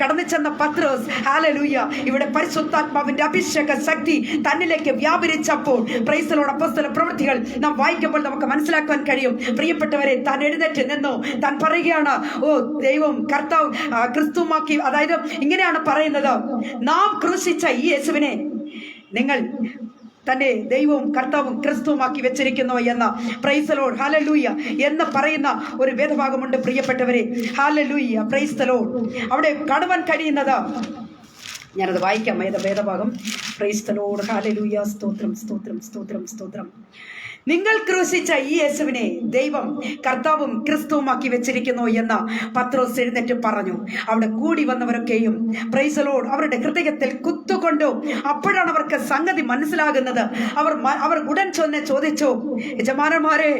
S1: കടന്നു ചെന്ന പത്രോസ്, ഹല്ലേലൂയ, ഇവിടെ പരിശുദ്ധാത്മാവിന്റെ അഭിഷേക ശക്തി തന്നിലേക്ക് വ്യാപരിച്ചപ്പോൾ പ്രൈസ് ദി ലോർഡ് അപ്പോസ്തല പ്രവൃത്തികൾ നാം വായിക്കുമ്പോൾ നമുക്ക് മനസ്സിലാക്കാൻ കഴിയും. പ്രിയപ്പെട്ടവരെ, താൻ എഴുന്നേറ്റ് നിന്നു. താൻ പറയുകയാണ്, ഓ ദൈവം കർത്താവ് ക്രിസ്തുമാക്കി, അതായത് ഇങ്ങനെയാണ് പറയുന്നത്, നാം ക്രൂശിച്ച ഈ യേശുവിനെ നിങ്ങൾ തന്നെ ദൈവവും കർത്താവും ക്രിസ്തുവുമാക്കി വെച്ചിരിക്കുന്നു എന്ന പ്രൈസ് ദി ലോർഡ് ഹല്ലേലൂയ എന്ന് പറയുന്ന ഒരു വേദഭാഗമുണ്ട് പ്രിയപ്പെട്ടവരെ. ഹല്ലേലൂയ. Praise the Lord. അവിടെ കാണുവാൻ കഴിയുന്നത് ഞാനത് വായിക്കാം. വേദഭാഗം. Price the Lord. ഹല്ലേലൂയ. സ്തോത്രം സ്തോത്രം സ്തോത്രം സ്തോത്രം. നിങ്ങൾ ക്രൂശിച്ച ഈ യേശുവിനെ ദൈവം കർത്താവും ക്രിസ്തുവുമാക്കി വെച്ചിരിക്കുന്നു എന്ന് പത്രോസ് എഴുന്നേറ്റ് പറഞ്ഞു. അവിടെ കൂടി വന്നവരൊക്കെയും പ്രൈസ് ദി ലോർഡ് അവരുടെ ഹൃദയത്തിൽ കുത്തുകൊണ്ടു. അപ്പോഴാണ് അവർക്ക് സംഗതി മനസ്സിലാകുന്നത്. അവർ ഉടൻ ചോദിച്ചു, യജമാനന്മാരെ,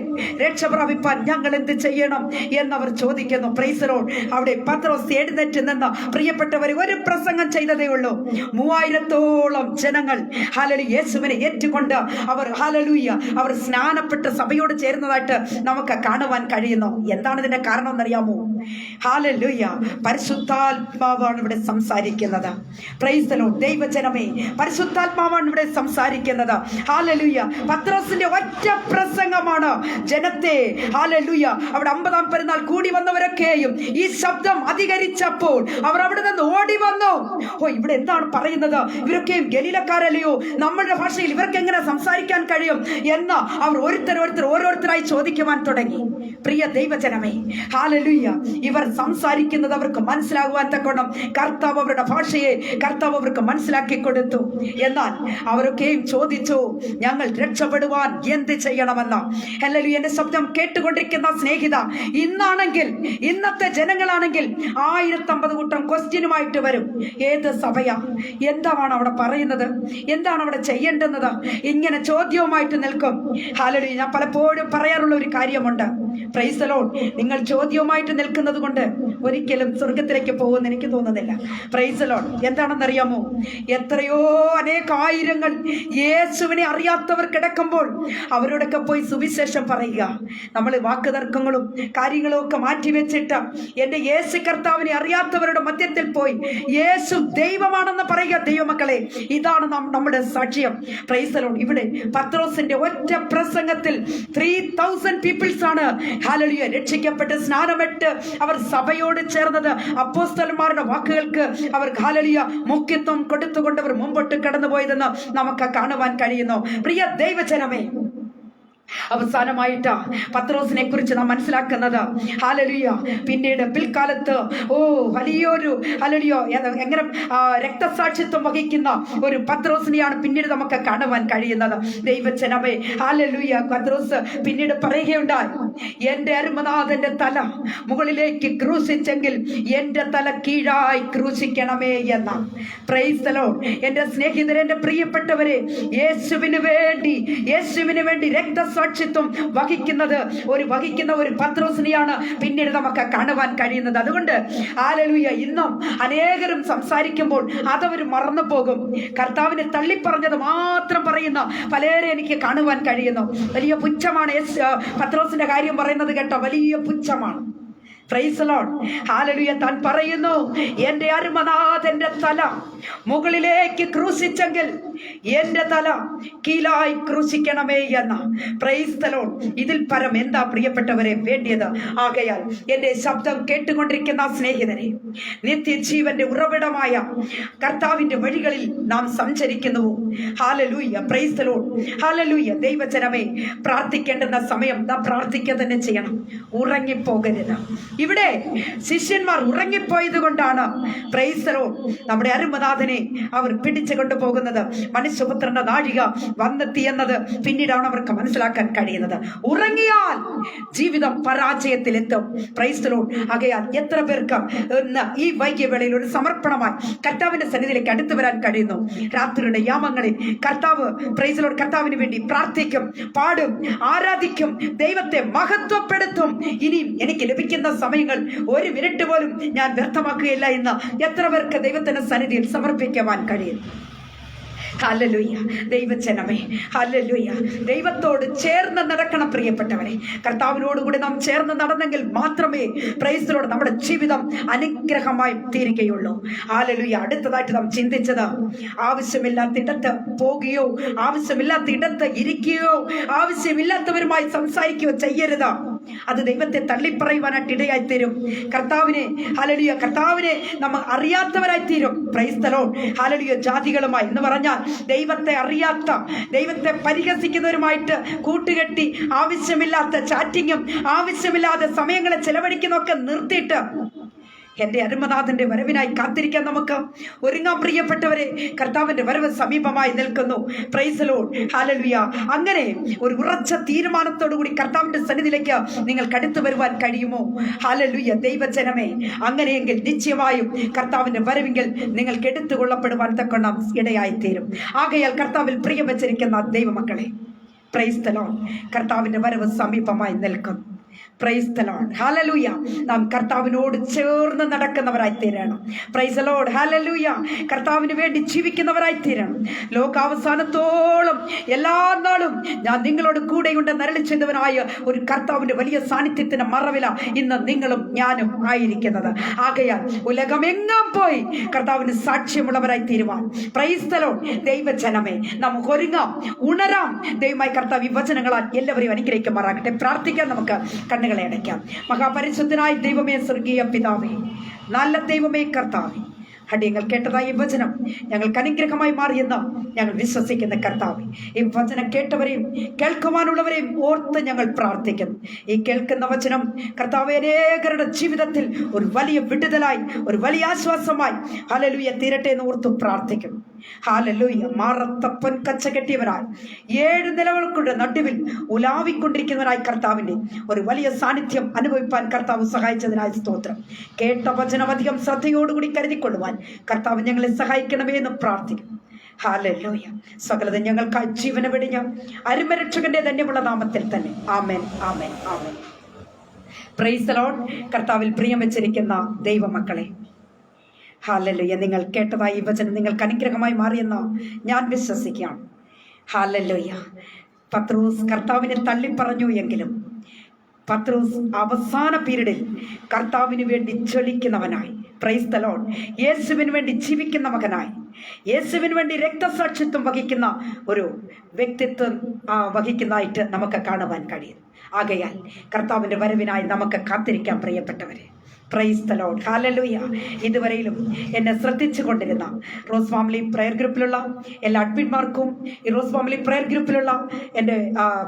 S1: രക്ഷ പ്രാപിപ്പാൻ ഞങ്ങൾ എന്ത് ചെയ്യണം എന്നവർ ചോദിക്കുന്നു. Price the Lord. അവിടെ പത്രോസ് എഴുന്നേറ്റ് നിന്ന് പ്രിയപ്പെട്ടവർ ഒരു പ്രസംഗം ചെയ്തതേ ഉള്ളൂ. 3000-ഓളം ജനങ്ങൾ ഹല്ലേലൂയ യേശുവിനെ ഏറ്റുകൊണ്ട് അവർ സ്നാനപ്പെട്ട് സഭയോട് ചേരുന്നതായിട്ട് നമുക്ക് കാണുവാൻ കഴിയുന്നു. എന്താണ് ഇതിന്റെ കാരണം എന്നറിയാമോ? ഹല്ലേലൂയ, പരിശുദ്ധാത്മാവാണ് ഇവിടെ സംസാരിക്കുന്നത്. Price the Lord. ദൈവജനമേ, പരിശുദ്ധാത്മാവാണ് ഇവിടെ സംസാരിക്കുന്നത്. ഹല്ലേലൂയ. പത്രോസിന്റെ ഒറ്റ പ്രസംഗമാണ് ജനത്തെ ഹല്ലേലൂയ അവിടെ 50-ാം പെരുന്നാൾ കൂടി വന്നവരൊക്കെയും ഈ ശബ്ദം അധികരിച്ചപ്പോൾ അവർ അവിടെ നിന്ന് ഓടി വന്നു. ഇവിടെ എന്താണ് പറയുന്നത്? ഇവരൊക്കെയും ഗലീലക്കാരല്ലയോ? നമ്മളുടെ ഭാഷയിൽ ഇവർക്ക് എങ്ങനെ സംസാരിക്കാൻ കഴിയും എന്ന് അവർ ഓരോരുത്തരായി ചോദിക്കുവാൻ തുടങ്ങി. പ്രിയ ദൈവജനമേ, ഹല്ലേലൂയ, ഇവർ സംസാരിക്കുന്നത് അവർക്ക് മനസ്സിലാകുവാൻ തക്കോണം കർത്താവ് അവരുടെ ഭാഷയെ അവർക്ക് മനസ്സിലാക്കി കൊടുത്തു. എന്നാൽ അവരൊക്കെയും ചോദിച്ചു, ഞങ്ങൾ രക്ഷപ്പെടുവാൻ എന്ത് ചെയ്യണമെന്ന്. ഹല്ലേലൂയ. എന്റെ ശബ്ദം കേട്ടുകൊണ്ടിരിക്കുന്ന സ്നേഹിത, ഇന്നത്തെ ജനങ്ങളാണെങ്കിൽ 1050 കൂട്ടം ക്വസ്റ്റ്യനുമായിട്ട് വരും. ഏത് സഭയാ? എന്താണ് അവിടെ പറയുന്നത്? എന്താണ് അവിടെ ചെയ്യേണ്ടുന്നത്? ഇങ്ങനെ ചോദ്യവുമായിട്ട് നിൽക്കും. ഹല്ലേലൂയ. ഞാൻ പലപ്പോഴും പറയാറുള്ള ഒരു കാര്യമുണ്ട്. Price the Lord. നിങ്ങൾ ചോദ്യവുമായിട്ട് നിൽക്കുന്നത് കൊണ്ട് ഒരിക്കലും സ്വർഗത്തിലേക്ക് പോകുമെന്ന് എനിക്ക് തോന്നുന്നില്ല. Price the Lord. എന്താണെന്നറിയാമോ? എത്രയോ അനേകായിരങ്ങൾ യേശുവിനെ അറിയാത്തവർ കിടക്കുമ്പോൾ അവരോടൊക്കെ പോയി സുവിശേഷം പറയുക. നമ്മൾ വാക്കുതർക്കങ്ങളും കാര്യങ്ങളും ഒക്കെ മാറ്റിവെച്ചിട്ട് എൻ്റെ യേശു കർത്താവിനെ അറിയാത്തവരുടെ മധ്യത്തിൽ പോയി യേശു ദൈവമാണെന്ന് പറയുക. ദൈവമക്കളെ, ഇതാണ് നമ്മുടെ സാക്ഷ്യം. Price the Lord. ഇവിടെ പത്രോസിന്റെ ഒറ്റ പ്രസംഗത്തിൽ 3000 പീപ്പിൾസ് ആണ് ഹല്ലേലൂയ രക്ഷിക്കപ്പെട്ട് സ്നാനമിട്ട് അവർ സഭയോട് ചേർന്നത്. അപ്പോസ്തലന്മാരുടെ വാക്കുകൾക്ക് അവർ ഹല്ലേലൂയ മുഖ്യത്വം കൊടുത്തുകൊണ്ട് അവർ മുമ്പോട്ട് കടന്നുപോയതെന്ന് നമുക്ക് കാണുവാൻ കഴിയുന്നു. പ്രിയ ദൈവജനമേ, അവസാനമായിട്ട് പത്രോസിനെ കുറിച്ച് നാം മനസ്സിലാക്കുന്നത് ഹല്ലേലൂയ പിന്നീട് പിൽക്കാലത്ത് വലിയൊരു ഹല്ലേലൂയ എങ്ങനെ രക്തസാക്ഷിത്വം വഹിക്കുന്ന ഒരു പത്രോസിനെയാണ് പിന്നീട് നമുക്ക് കാണുവാൻ കഴിയുന്നത്. ദൈവജനമേ, ഹല്ലേലൂയ. പത്രോസ് പിന്നീട് പറയുകയുണ്ടായി, എൻ്റെ അരുമനാഥന്റെ തല മുകളിലേക്ക് ക്രൂശിച്ചെങ്കിൽ എൻ്റെ തല കീഴായി ക്രൂശിക്കണമേ എന്ന. Price the Lord. എൻ്റെ സ്നേഹിതരെ, എൻ്റെ പ്രിയപ്പെട്ടവരെ, യേശുവിന് വേണ്ടി രക്തസാക്ഷിത്വം വഹിക്കുന്ന ഒരു പത്രോസിനെയാണ് പിന്നീട് നമുക്ക് കാണുവാൻ കഴിയുന്നത്. അതുകൊണ്ട് ഹല്ലേലൂയ ഇന്നും അനേകരും സംസാരിക്കുമ്പോൾ അതവർ മറന്നു പോകും. കർത്താവിനെ തള്ളിപ്പറഞ്ഞത് മാത്രം പറയുന്ന പലരെ എനിക്ക് കാണുവാൻ കഴിയുന്നു. വലിയ പുച്ഛമാണ് പത്രോസിന്റെ കാര്യം പറയുന്നത് കേട്ടോ, വലിയ പുച്ഛമാണ്. Praise the Lord. ഹല്ലേലൂയ. താൻ പറയുന്നു, എൻ്റെ അരുമനാഥന്റെ തല മുകളിലേക്ക് ക്രൂശിച്ചെങ്കിൽ എൻ്റെ തല കീഴായി ക്രൂശിക്കണമേ എന്ന. Price the Lord. ഇതിൽ പരം എന്താ പ്രിയപ്പെട്ടവരെ വേണ്ടിയത്? ആകയാൽ എൻ്റെ ശബ്ദം കേട്ടുകൊണ്ടിരിക്കുന്ന സ്നേഹിതരെ, നിത്യജീവന്റെ ഉറവിടമായ കർത്താവിന്റെ വഴികളിൽ നാം സഞ്ചരിക്കുന്നു. Hallelujah. Praise the Lord. Hallelujah. ദൈവജനമേ, പ്രാർത്ഥിക്കേണ്ടുന്ന സമയം നാം പ്രാർത്ഥിക്കുക തന്നെ ചെയ്യണം. ഉറങ്ങിപ്പോകരുത്. ഇവിടെ ശിഷ്യന്മാർ ഉറങ്ങിപ്പോയത് കൊണ്ടാണ് പ്രൈസ് ദി ലോർഡ് നമ്മുടെ അരുമനാഥനെ അവർ പിടിച്ചു കൊണ്ടുപോകുന്നത്. മനുഷ്യപുത്രന്റെ നാഴിക വന്നെത്തി എന്നത് പിന്നീടാണ് അവർക്ക് മനസ്സിലാക്കാൻ കഴിയുന്നത്. ഉറങ്ങിയാൽ ജീവിതം പരാജയത്തിലെത്തും. Price the Lord. ആകയാൽ എത്ര പേർക്ക് ഇന്ന് ഈ വൈകിയ വേളയിൽ ഒരു സമർപ്പണമായി കർത്താവിന്റെ സന്നിധിയിലേക്ക് അടുത്തു വരാൻ കഴിയുന്നു? രാത്രിയുടെ യാമങ്ങളിൽ കർത്താവ് പ്രൈസ് ദി ലോർഡ് കർത്താവിന് വേണ്ടി പ്രാർത്ഥിക്കും, പാടും, ആരാധിക്കും, ദൈവത്തെ മഹത്വപ്പെടുത്തും. ഇനിയും എനിക്ക് ലഭിക്കുന്ന സമയങ്ങൾ ഒരു മിനിറ്റ് പോലും ഞാൻ വ്യർത്ഥമാക്കുകയില്ല എന്ന് എത്ര പേർക്ക് ദൈവത്തിന്റെ സന്നിധിയിൽ സമർപ്പിക്കുവാൻ കഴിയും? ഹല്ലേലൂയ. ദൈവജനമേ, ഹല്ലേലൂയ. ദൈവത്തോട് ചേർന്ന് നടക്കണം പ്രിയപ്പെട്ടവരെ. കർത്താവിനോടുകൂടി നാം ചേർന്ന് നടന്നെങ്കിൽ മാത്രമേ പ്രൈസ് ദി ലോർഡ് നമ്മുടെ ജീവിതം അനുഗ്രഹമായി തീരുകയുള്ളൂ. ഹല്ലേലൂയ. അടുത്തതായിട്ട് നാം ചിന്തിച്ചത്, ആവശ്യമില്ലാത്തിടത്ത് പോകുകയോ ആവശ്യമില്ലാത്തിടത്ത് ഇരിക്കുകയോ ആവശ്യമില്ലാത്തവരുമായി സംസാരിക്കുകയോ ചെയ്യരുത്. അത് ദൈവത്തെ തള്ളിപ്പറയുവാനായിട്ട് ഇടയായിത്തീരും. കർത്താവിനെ നമ്മൾ അറിയാത്തവരായിത്തീരും. Praise the Lord. ഹല്ലേലൂയ. ജാതികളുമായി എന്ന് പറഞ്ഞാൽ ദൈവത്തെ അറിയാത്ത, ദൈവത്തെ പരിഹസിക്കുന്നവരുമായിട്ട് കൂട്ടുകെട്ടി ആവശ്യമില്ലാത്ത ചാറ്റിങ്ങും ആവശ്യമില്ലാതെ സമയങ്ങളെ ചെലവഴിക്കുന്നതൊക്കെ നിർത്തിയിട്ട് എൻ്റെ അരുമനാഥന്റെ വരവിനായി കാത്തിരിക്കാൻ നമുക്ക് ഒരുങ്ങാൻ പ്രിയപ്പെട്ടവരെ. കർത്താവിന്റെ വരവ് സമീപമായി നിൽക്കുന്നു. Price the Lord, hallelujah. അങ്ങനെ ഒരു ഉറച്ച തീരുമാനത്തോടു കൂടി കർത്താവിന്റെ സന്നിധിയിലേക്ക് നിങ്ങൾക്ക് അടുത്തു വരുവാൻ കഴിയുമോ? ഹല്ലേലൂയ ദൈവജനമേ. അങ്ങനെയെങ്കിൽ നിശ്ചയമായും കർത്താവിന്റെ വരവെങ്കിൽ നിങ്ങൾക്ക് എടുത്തുകൊള്ളപ്പെടുവാൻ തക്കവണ്ണം ഇടയായിത്തീരും. ആകയാൽ കർത്താവിൽ പ്രിയം വെച്ചിരിക്കുന്ന ദൈവമക്കളെ, പ്രൈസ് ദി ലോർഡ്, കർത്താവിന്റെ വരവ് സമീപമായി നിൽക്കുന്നു. Price the Lord, hallelujah. നാം കർത്താവിനോട് ചേർന്ന് നടക്കുന്നവരായി തീരണം. Price the Lord, hallelujah. കർത്താവിന് വേണ്ടി ജീവിക്കുന്നവരായി തീരണം. ലോകാവസാനത്തോളം എല്ലാ നാളും ഞാൻ നിങ്ങളോട് കൂടെയുണ്ട് നരളിച്ചവനായ ഒരു കർത്താവിന്റെ വലിയ സാന്നിധ്യത്തിന്റെ മറവില ഇന്ന് നിങ്ങളും ഞാനും ആയിരിക്കുന്നത്. ആകയാൽ ഉലകമെങ്ങാൻ പോയി കർത്താവിന് സാക്ഷ്യമുള്ളവരായി തീരുവാൻ, പ്രൈസ് ദി ലോർഡ് ദൈവജനമേ, നമുക്ക് ഒരുങ്ങാം, ഉണരാം. ദൈവമായി കർത്താവ് ഈ വചനങ്ങളാൽ എല്ലാവരെയും അനുഗ്രഹിക്കുമാറാകട്ടെ. പ്രാർത്ഥിക്കാൻ നമുക്ക് കണ്ണുകളെ അടയ്ക്കാം. മഹാപരിശുദ്ധനായ ദൈവമേ, സ്വർഗീയ പിതാവേ, നല്ല ദൈവമേ, കർത്താവേ, അടിയങ്ങൾ കേട്ടതായ ഈ വചനം ഞങ്ങൾക്ക് അനുഗ്രഹമായി മാറിയെന്ന് ഞങ്ങൾ വിശ്വസിക്കുന്ന കർത്താവേ, ഈ വചനം കേട്ടവരെയും കേൾക്കുവാനുള്ളവരെയും ഓർത്ത് ഞങ്ങൾ പ്രാർത്ഥിക്കുന്നു. ഈ കേൾക്കുന്ന വചനം കർത്താവേ അനേകരുടെ ജീവിതത്തിൽ ഒരു വലിയ വിടുതലായി, ഒരു വലിയ ആശ്വാസമായി ഹല്ലേലൂയ തീരട്ടെ എന്ന് ഓർത്ത് പ്രാർത്ഥിക്കുന്നു. ഹല്ലേലൂയ. മാറത്ത പൊൻകച്ച കെട്ടിയവരായി 7 നിലകൾക്കുടെ നടുവിൽ ഉലാവിക്കൊണ്ടിരിക്കുന്നവരായി കർത്താവിന്റെ ഒരു വലിയ സാന്നിധ്യം അനുഭവിപ്പാൻ കർത്താവ് സഹായിച്ചതിനായി സ്തോത്രം. കേട്ട വചനം അധികം ശ്രദ്ധയോടുകൂടി കരുതിക്കൊള്ളുവാൻ കർത്താവ് ഞങ്ങളെ സഹായിക്കണമേ എന്ന് പ്രാർത്ഥിക്കുന്നു. ഹല്ലേലൂയ. സകലത ഞങ്ങൾക്കായി ജീവന വെടിഞ്ഞ അരുമരക്ഷകന്റെ ധന്യമുള്ള നാമത്തിൽ തന്നെ amen, amen, amen. Praise the Lord. കർത്താവിൽ പ്രിയം വെച്ചിരിക്കുന്ന ദൈവമക്കളെ, ഹല്ലേലൂയ, നിങ്ങൾ കേട്ടതായി ഈ വചനം നിങ്ങൾക്ക് അനുഗ്രഹമായി മാറിയെന്ന് ഞാൻ വിശ്വസിക്കുകയാണ്. ഹല്ലേലൂയ. പത്രോസ് കർത്താവിനെ തള്ളിപ്പറഞ്ഞു എങ്കിലും പത്രോസ് അവസാന പീരീഡിൽ കർത്താവിന് വേണ്ടി ജ്വലിക്കുന്നവനായി, പ്രൈസ് ദി ലോർഡ്, യേശുവിന് വേണ്ടി ജീവിക്കുന്ന മകനായി, യേശുവിന് വേണ്ടി രക്തസാക്ഷിത്വം വഹിക്കുന്ന ഒരു വ്യക്തിത്വം വഹിക്കുന്നതായിട്ട് നമുക്ക് കാണുവാൻ കഴിയും. ആകയാൽ കർത്താവിൻ്റെ വരവിനായി നമുക്ക് കാത്തിരിക്കാൻ പ്രിയപ്പെട്ടവരെ. Praise the Lord, hallelujah. ഇതുവരെയിലും എന്നെ ശ്രദ്ധിച്ചു കൊണ്ടിരുന്ന റോസ് ഫാമിലി പ്രയർ ഗ്രൂപ്പിലുള്ള എല്ലാ അഡ്മിന്മാർക്കും, ഈ റോസ് ഫാമിലി പ്രയർ ഗ്രൂപ്പിലുള്ള എൻ്റെ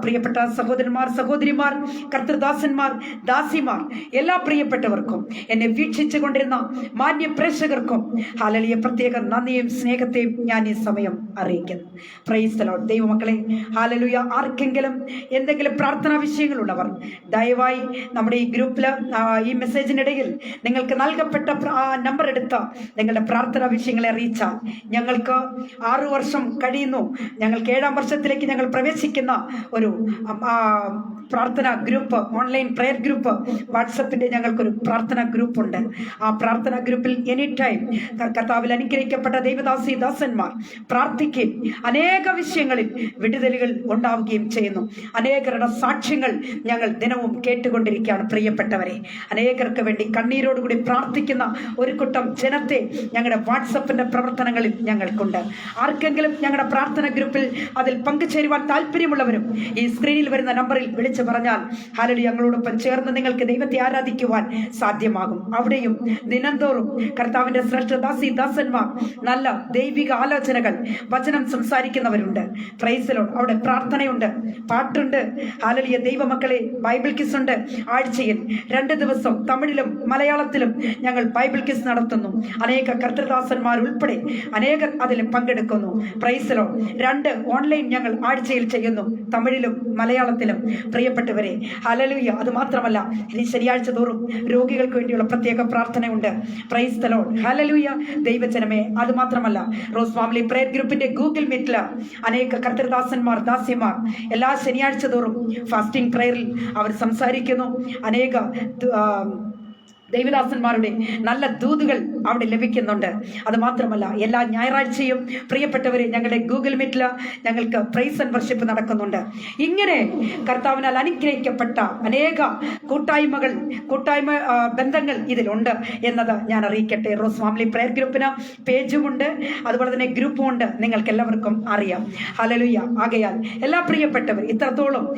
S1: പ്രിയപ്പെട്ട സഹോദരന്മാർ, സഹോദരിമാർ, കർത്തൃദാസന്മാർ, ദാസിമാർ, എല്ലാ പ്രിയപ്പെട്ടവർക്കും, എന്നെ വീക്ഷിച്ചു കൊണ്ടിരുന്ന മാന്യ പ്രേക്ഷകർക്കും ഹല്ലേലൂയ പ്രത്യേക നന്ദിയും സ്നേഹത്തെയും ഞാൻ ഈ സമയം അറിയിക്കുന്നു. Price the Lord. ദൈവമക്കളെ, ഹല്ലേലൂയ. ആർക്കെങ്കിലും എന്തെങ്കിലും പ്രാർത്ഥനാ വിഷയങ്ങളുള്ളവർ ദയവായി നമ്മുടെ ഈ ഗ്രൂപ്പിൽ ഈ മെസ്സേജിനിടയിൽ നിങ്ങൾക്ക് നൽകപ്പെട്ട നമ്പർ എടുത്ത് നിങ്ങളുടെ പ്രാർത്ഥനാ വിഷയങ്ങളെ അറിയിച്ചാൽ, ഞങ്ങൾക്ക് 6 വർഷം കഴിയുന്നു, ഞങ്ങൾക്ക് 7ാം വർഷത്തിലേക്ക് ഞങ്ങൾ പ്രവേശിക്കുന്ന ഒരു പ്രാർത്ഥന ഗ്രൂപ്പ്, ഓൺലൈൻ പ്രയർ ഗ്രൂപ്പ്, വാട്സപ്പിൻ്റെ ഞങ്ങൾക്കൊരു പ്രാർത്ഥന ഗ്രൂപ്പുണ്ട്. ആ പ്രാർത്ഥന ഗ്രൂപ്പിൽ എനി ടൈം കർത്താവിൽ അനുഗ്രഹിക്കപ്പെട്ട ദൈവദാസി ദാസന്മാർ പ്രാർത്ഥിക്കുകയും അനേക വിഷയങ്ങളിൽ വിടുതലുകൾ ഉണ്ടാവുകയും ചെയ്യുന്നു. അനേകരുടെ സാക്ഷ്യങ്ങൾ ഞങ്ങൾ ദിനവും കേട്ടുകൊണ്ടിരിക്കുകയാണ്. പ്രിയപ്പെട്ടവരെ, അനേകർക്ക് വേണ്ടി കണ്ണീരോടുകൂടി പ്രാർത്ഥിക്കുന്ന ഒരു കൂട്ടം ജനത്തെ ഞങ്ങളുടെ വാട്സപ്പിൻ്റെ പ്രവർത്തനങ്ങളിൽ ഞങ്ങൾക്കുണ്ട്. ആർക്കെങ്കിലും ഞങ്ങളുടെ പ്രാർത്ഥന ഗ്രൂപ്പിൽ അതിൽ പങ്കുചേരുവാൻ താല്പര്യമുള്ളവരും ഈ സ്ക്രീനിൽ വരുന്ന നമ്പറിൽ വിളിച്ചു പറഞ്ഞാൽ ഹല്ലേലൂയ ഞങ്ങളോടൊപ്പം ചേർന്ന് നിങ്ങൾക്ക് ദൈവത്തെ ആരാധിക്കുവാൻ സാധ്യമാകും. അവിടെയും ദിനംതോറും കർത്താവിൻ്റെ ശ്രേഷ്ഠദാസി ദാസന്മാർ നല്ല ദൈവിക ആലോചനകൾ, വചനം സംസാരിക്കുന്നവരുണ്ട്. Price the Lord. അവിടെ പ്രാർത്ഥനയുണ്ട്, പാട്ടുണ്ട്. ഹല്ലേലൂയ ദൈവമക്കളെ, ബൈബിൾ കിസ് ഉണ്ട്. ആഴ്ചയിൽ 2 ദിവസം തമിഴിലും മലയാളത്തിലും ഞങ്ങൾ ബൈബിൾ കിസ് നടത്തുന്നു. അനേക കർത്തൃദാസന്മാർ ഉൾപ്പെടെ അനേകർ അതിൽ പങ്കെടുക്കുന്നു. Price the Lord. 2 ഓൺലൈൻ ഞങ്ങൾ ആഴ്ചയിൽ ചെയ്യുന്നു, തമിഴിലും മലയാളത്തിലും. പ്രിയപ്പെട്ടവരെ, ഹല്ലേലൂയ. അത് മാത്രമല്ല, ഇനി ശനിയാഴ്ച തോറും രോഗികൾക്ക് വേണ്ടിയുള്ള പ്രത്യേക പ്രാർത്ഥനയുണ്ട്. പ്രൈസ് ദി ലോർഡ്, ഹല്ലേലൂയ ദൈവജനമേ. അത് മാത്രമല്ല, റോസ് ഫാമിലി പ്രയർ ഗ്രൂപ്പിന്റെ ഗൂഗിൾ മീറ്റിൽ അനേക കർത്തൃദാസന്മാർ, ദാസിമാർ എല്ലാ ശനിയാഴ്ച തോറും ഫാസ്റ്റിംഗ് പ്രയറിൽ അവർ സംസാരിക്കുന്നു. അനേക ദൈവദാസന്മാരുടെ നല്ല ദൂതുകൾ അവിടെ ലഭിക്കുന്നുണ്ട്. അത് മാത്രമല്ല, എല്ലാ ഞായറാഴ്ചയും പ്രിയപ്പെട്ടവരെ ഞങ്ങളുടെ ഗൂഗിൾ മീറ്റിൽ ഞങ്ങൾക്ക് പ്രൈസ് ആൻഡ് വർഷിപ്പ് നടക്കുന്നുണ്ട്. ഇങ്ങനെ കർത്താവിനാൽ അനുഗ്രഹിക്കപ്പെട്ട അനേക കൂട്ടായ്മ ബന്ധങ്ങൾ ഇതിലുണ്ട് എന്നത് ഞാൻ അറിയിക്കട്ടെ. റോസ് ഫാമിലി പ്രയർ ഗ്രൂപ്പിന് പേജുമുണ്ട്, അതുപോലെ തന്നെ ഗ്രൂപ്പുമുണ്ട്. നിങ്ങൾക്ക് എല്ലാവർക്കും അറിയാം. ഹല്ലേലൂയ. ആകയാൽ എല്ലാ പ്രിയപ്പെട്ടവർ ഇത്രത്തോളം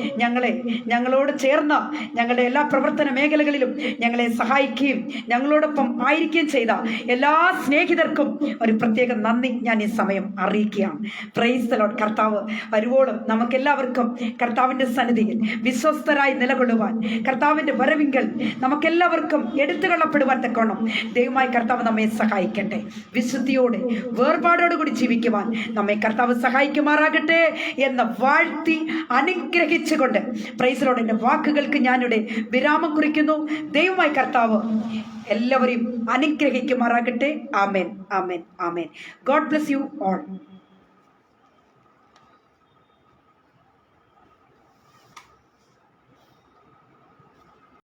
S1: ഞങ്ങളോട് ചേർന്ന ഞങ്ങളുടെ എല്ലാ പ്രവർത്തന മേഖലകളിലും ഞങ്ങളെ സഹായിക്കുകയും ഞങ്ങളോടൊപ്പം ആയിരിക്കുകയും ചെയ്ത എല്ലാ സ്നേഹിതർക്കും ഒരു പ്രത്യേക നന്ദി ഞാൻ ഈ സമയം അറിയിക്കുകയാണ്. Price the Lord. കർത്താവ് വരുവോളം നമുക്കെല്ലാവർക്കും കർത്താവിൻ്റെ സന്നിധിയിൽ വിശ്വസ്തരായി നിലകൊള്ളുവാൻ, കർത്താവിൻ്റെ വരവിങ്കൽ നമുക്കെല്ലാവർക്കും എടുത്തുകൊള്ളപ്പെടുവാൻ തക്കോണം ദൈവമായി കർത്താവ് നമ്മെ സഹായിക്കട്ടെ. വിശുദ്ധിയോടെ വേർപാടോടുകൂടി ജീവിക്കുവാൻ നമ്മെ കർത്താവ് സഹായിക്കുമാറാകട്ടെ എന്ന് വാഴ്ത്തി അനുഗ്രഹിച്ചുകൊണ്ട് പ്രൈസ് ദി ലോർഡ് എൻ്റെ വാക്കുകൾക്ക് ഞാനിവിടെ വിരാമം കുറിക്കുന്നു. ദൈവമായി കർത്താവ് എല്ലാവരെയും അനുഗ്രഹിക്കുമാറാകട്ടെ. Amen, amen, amen. God bless you all.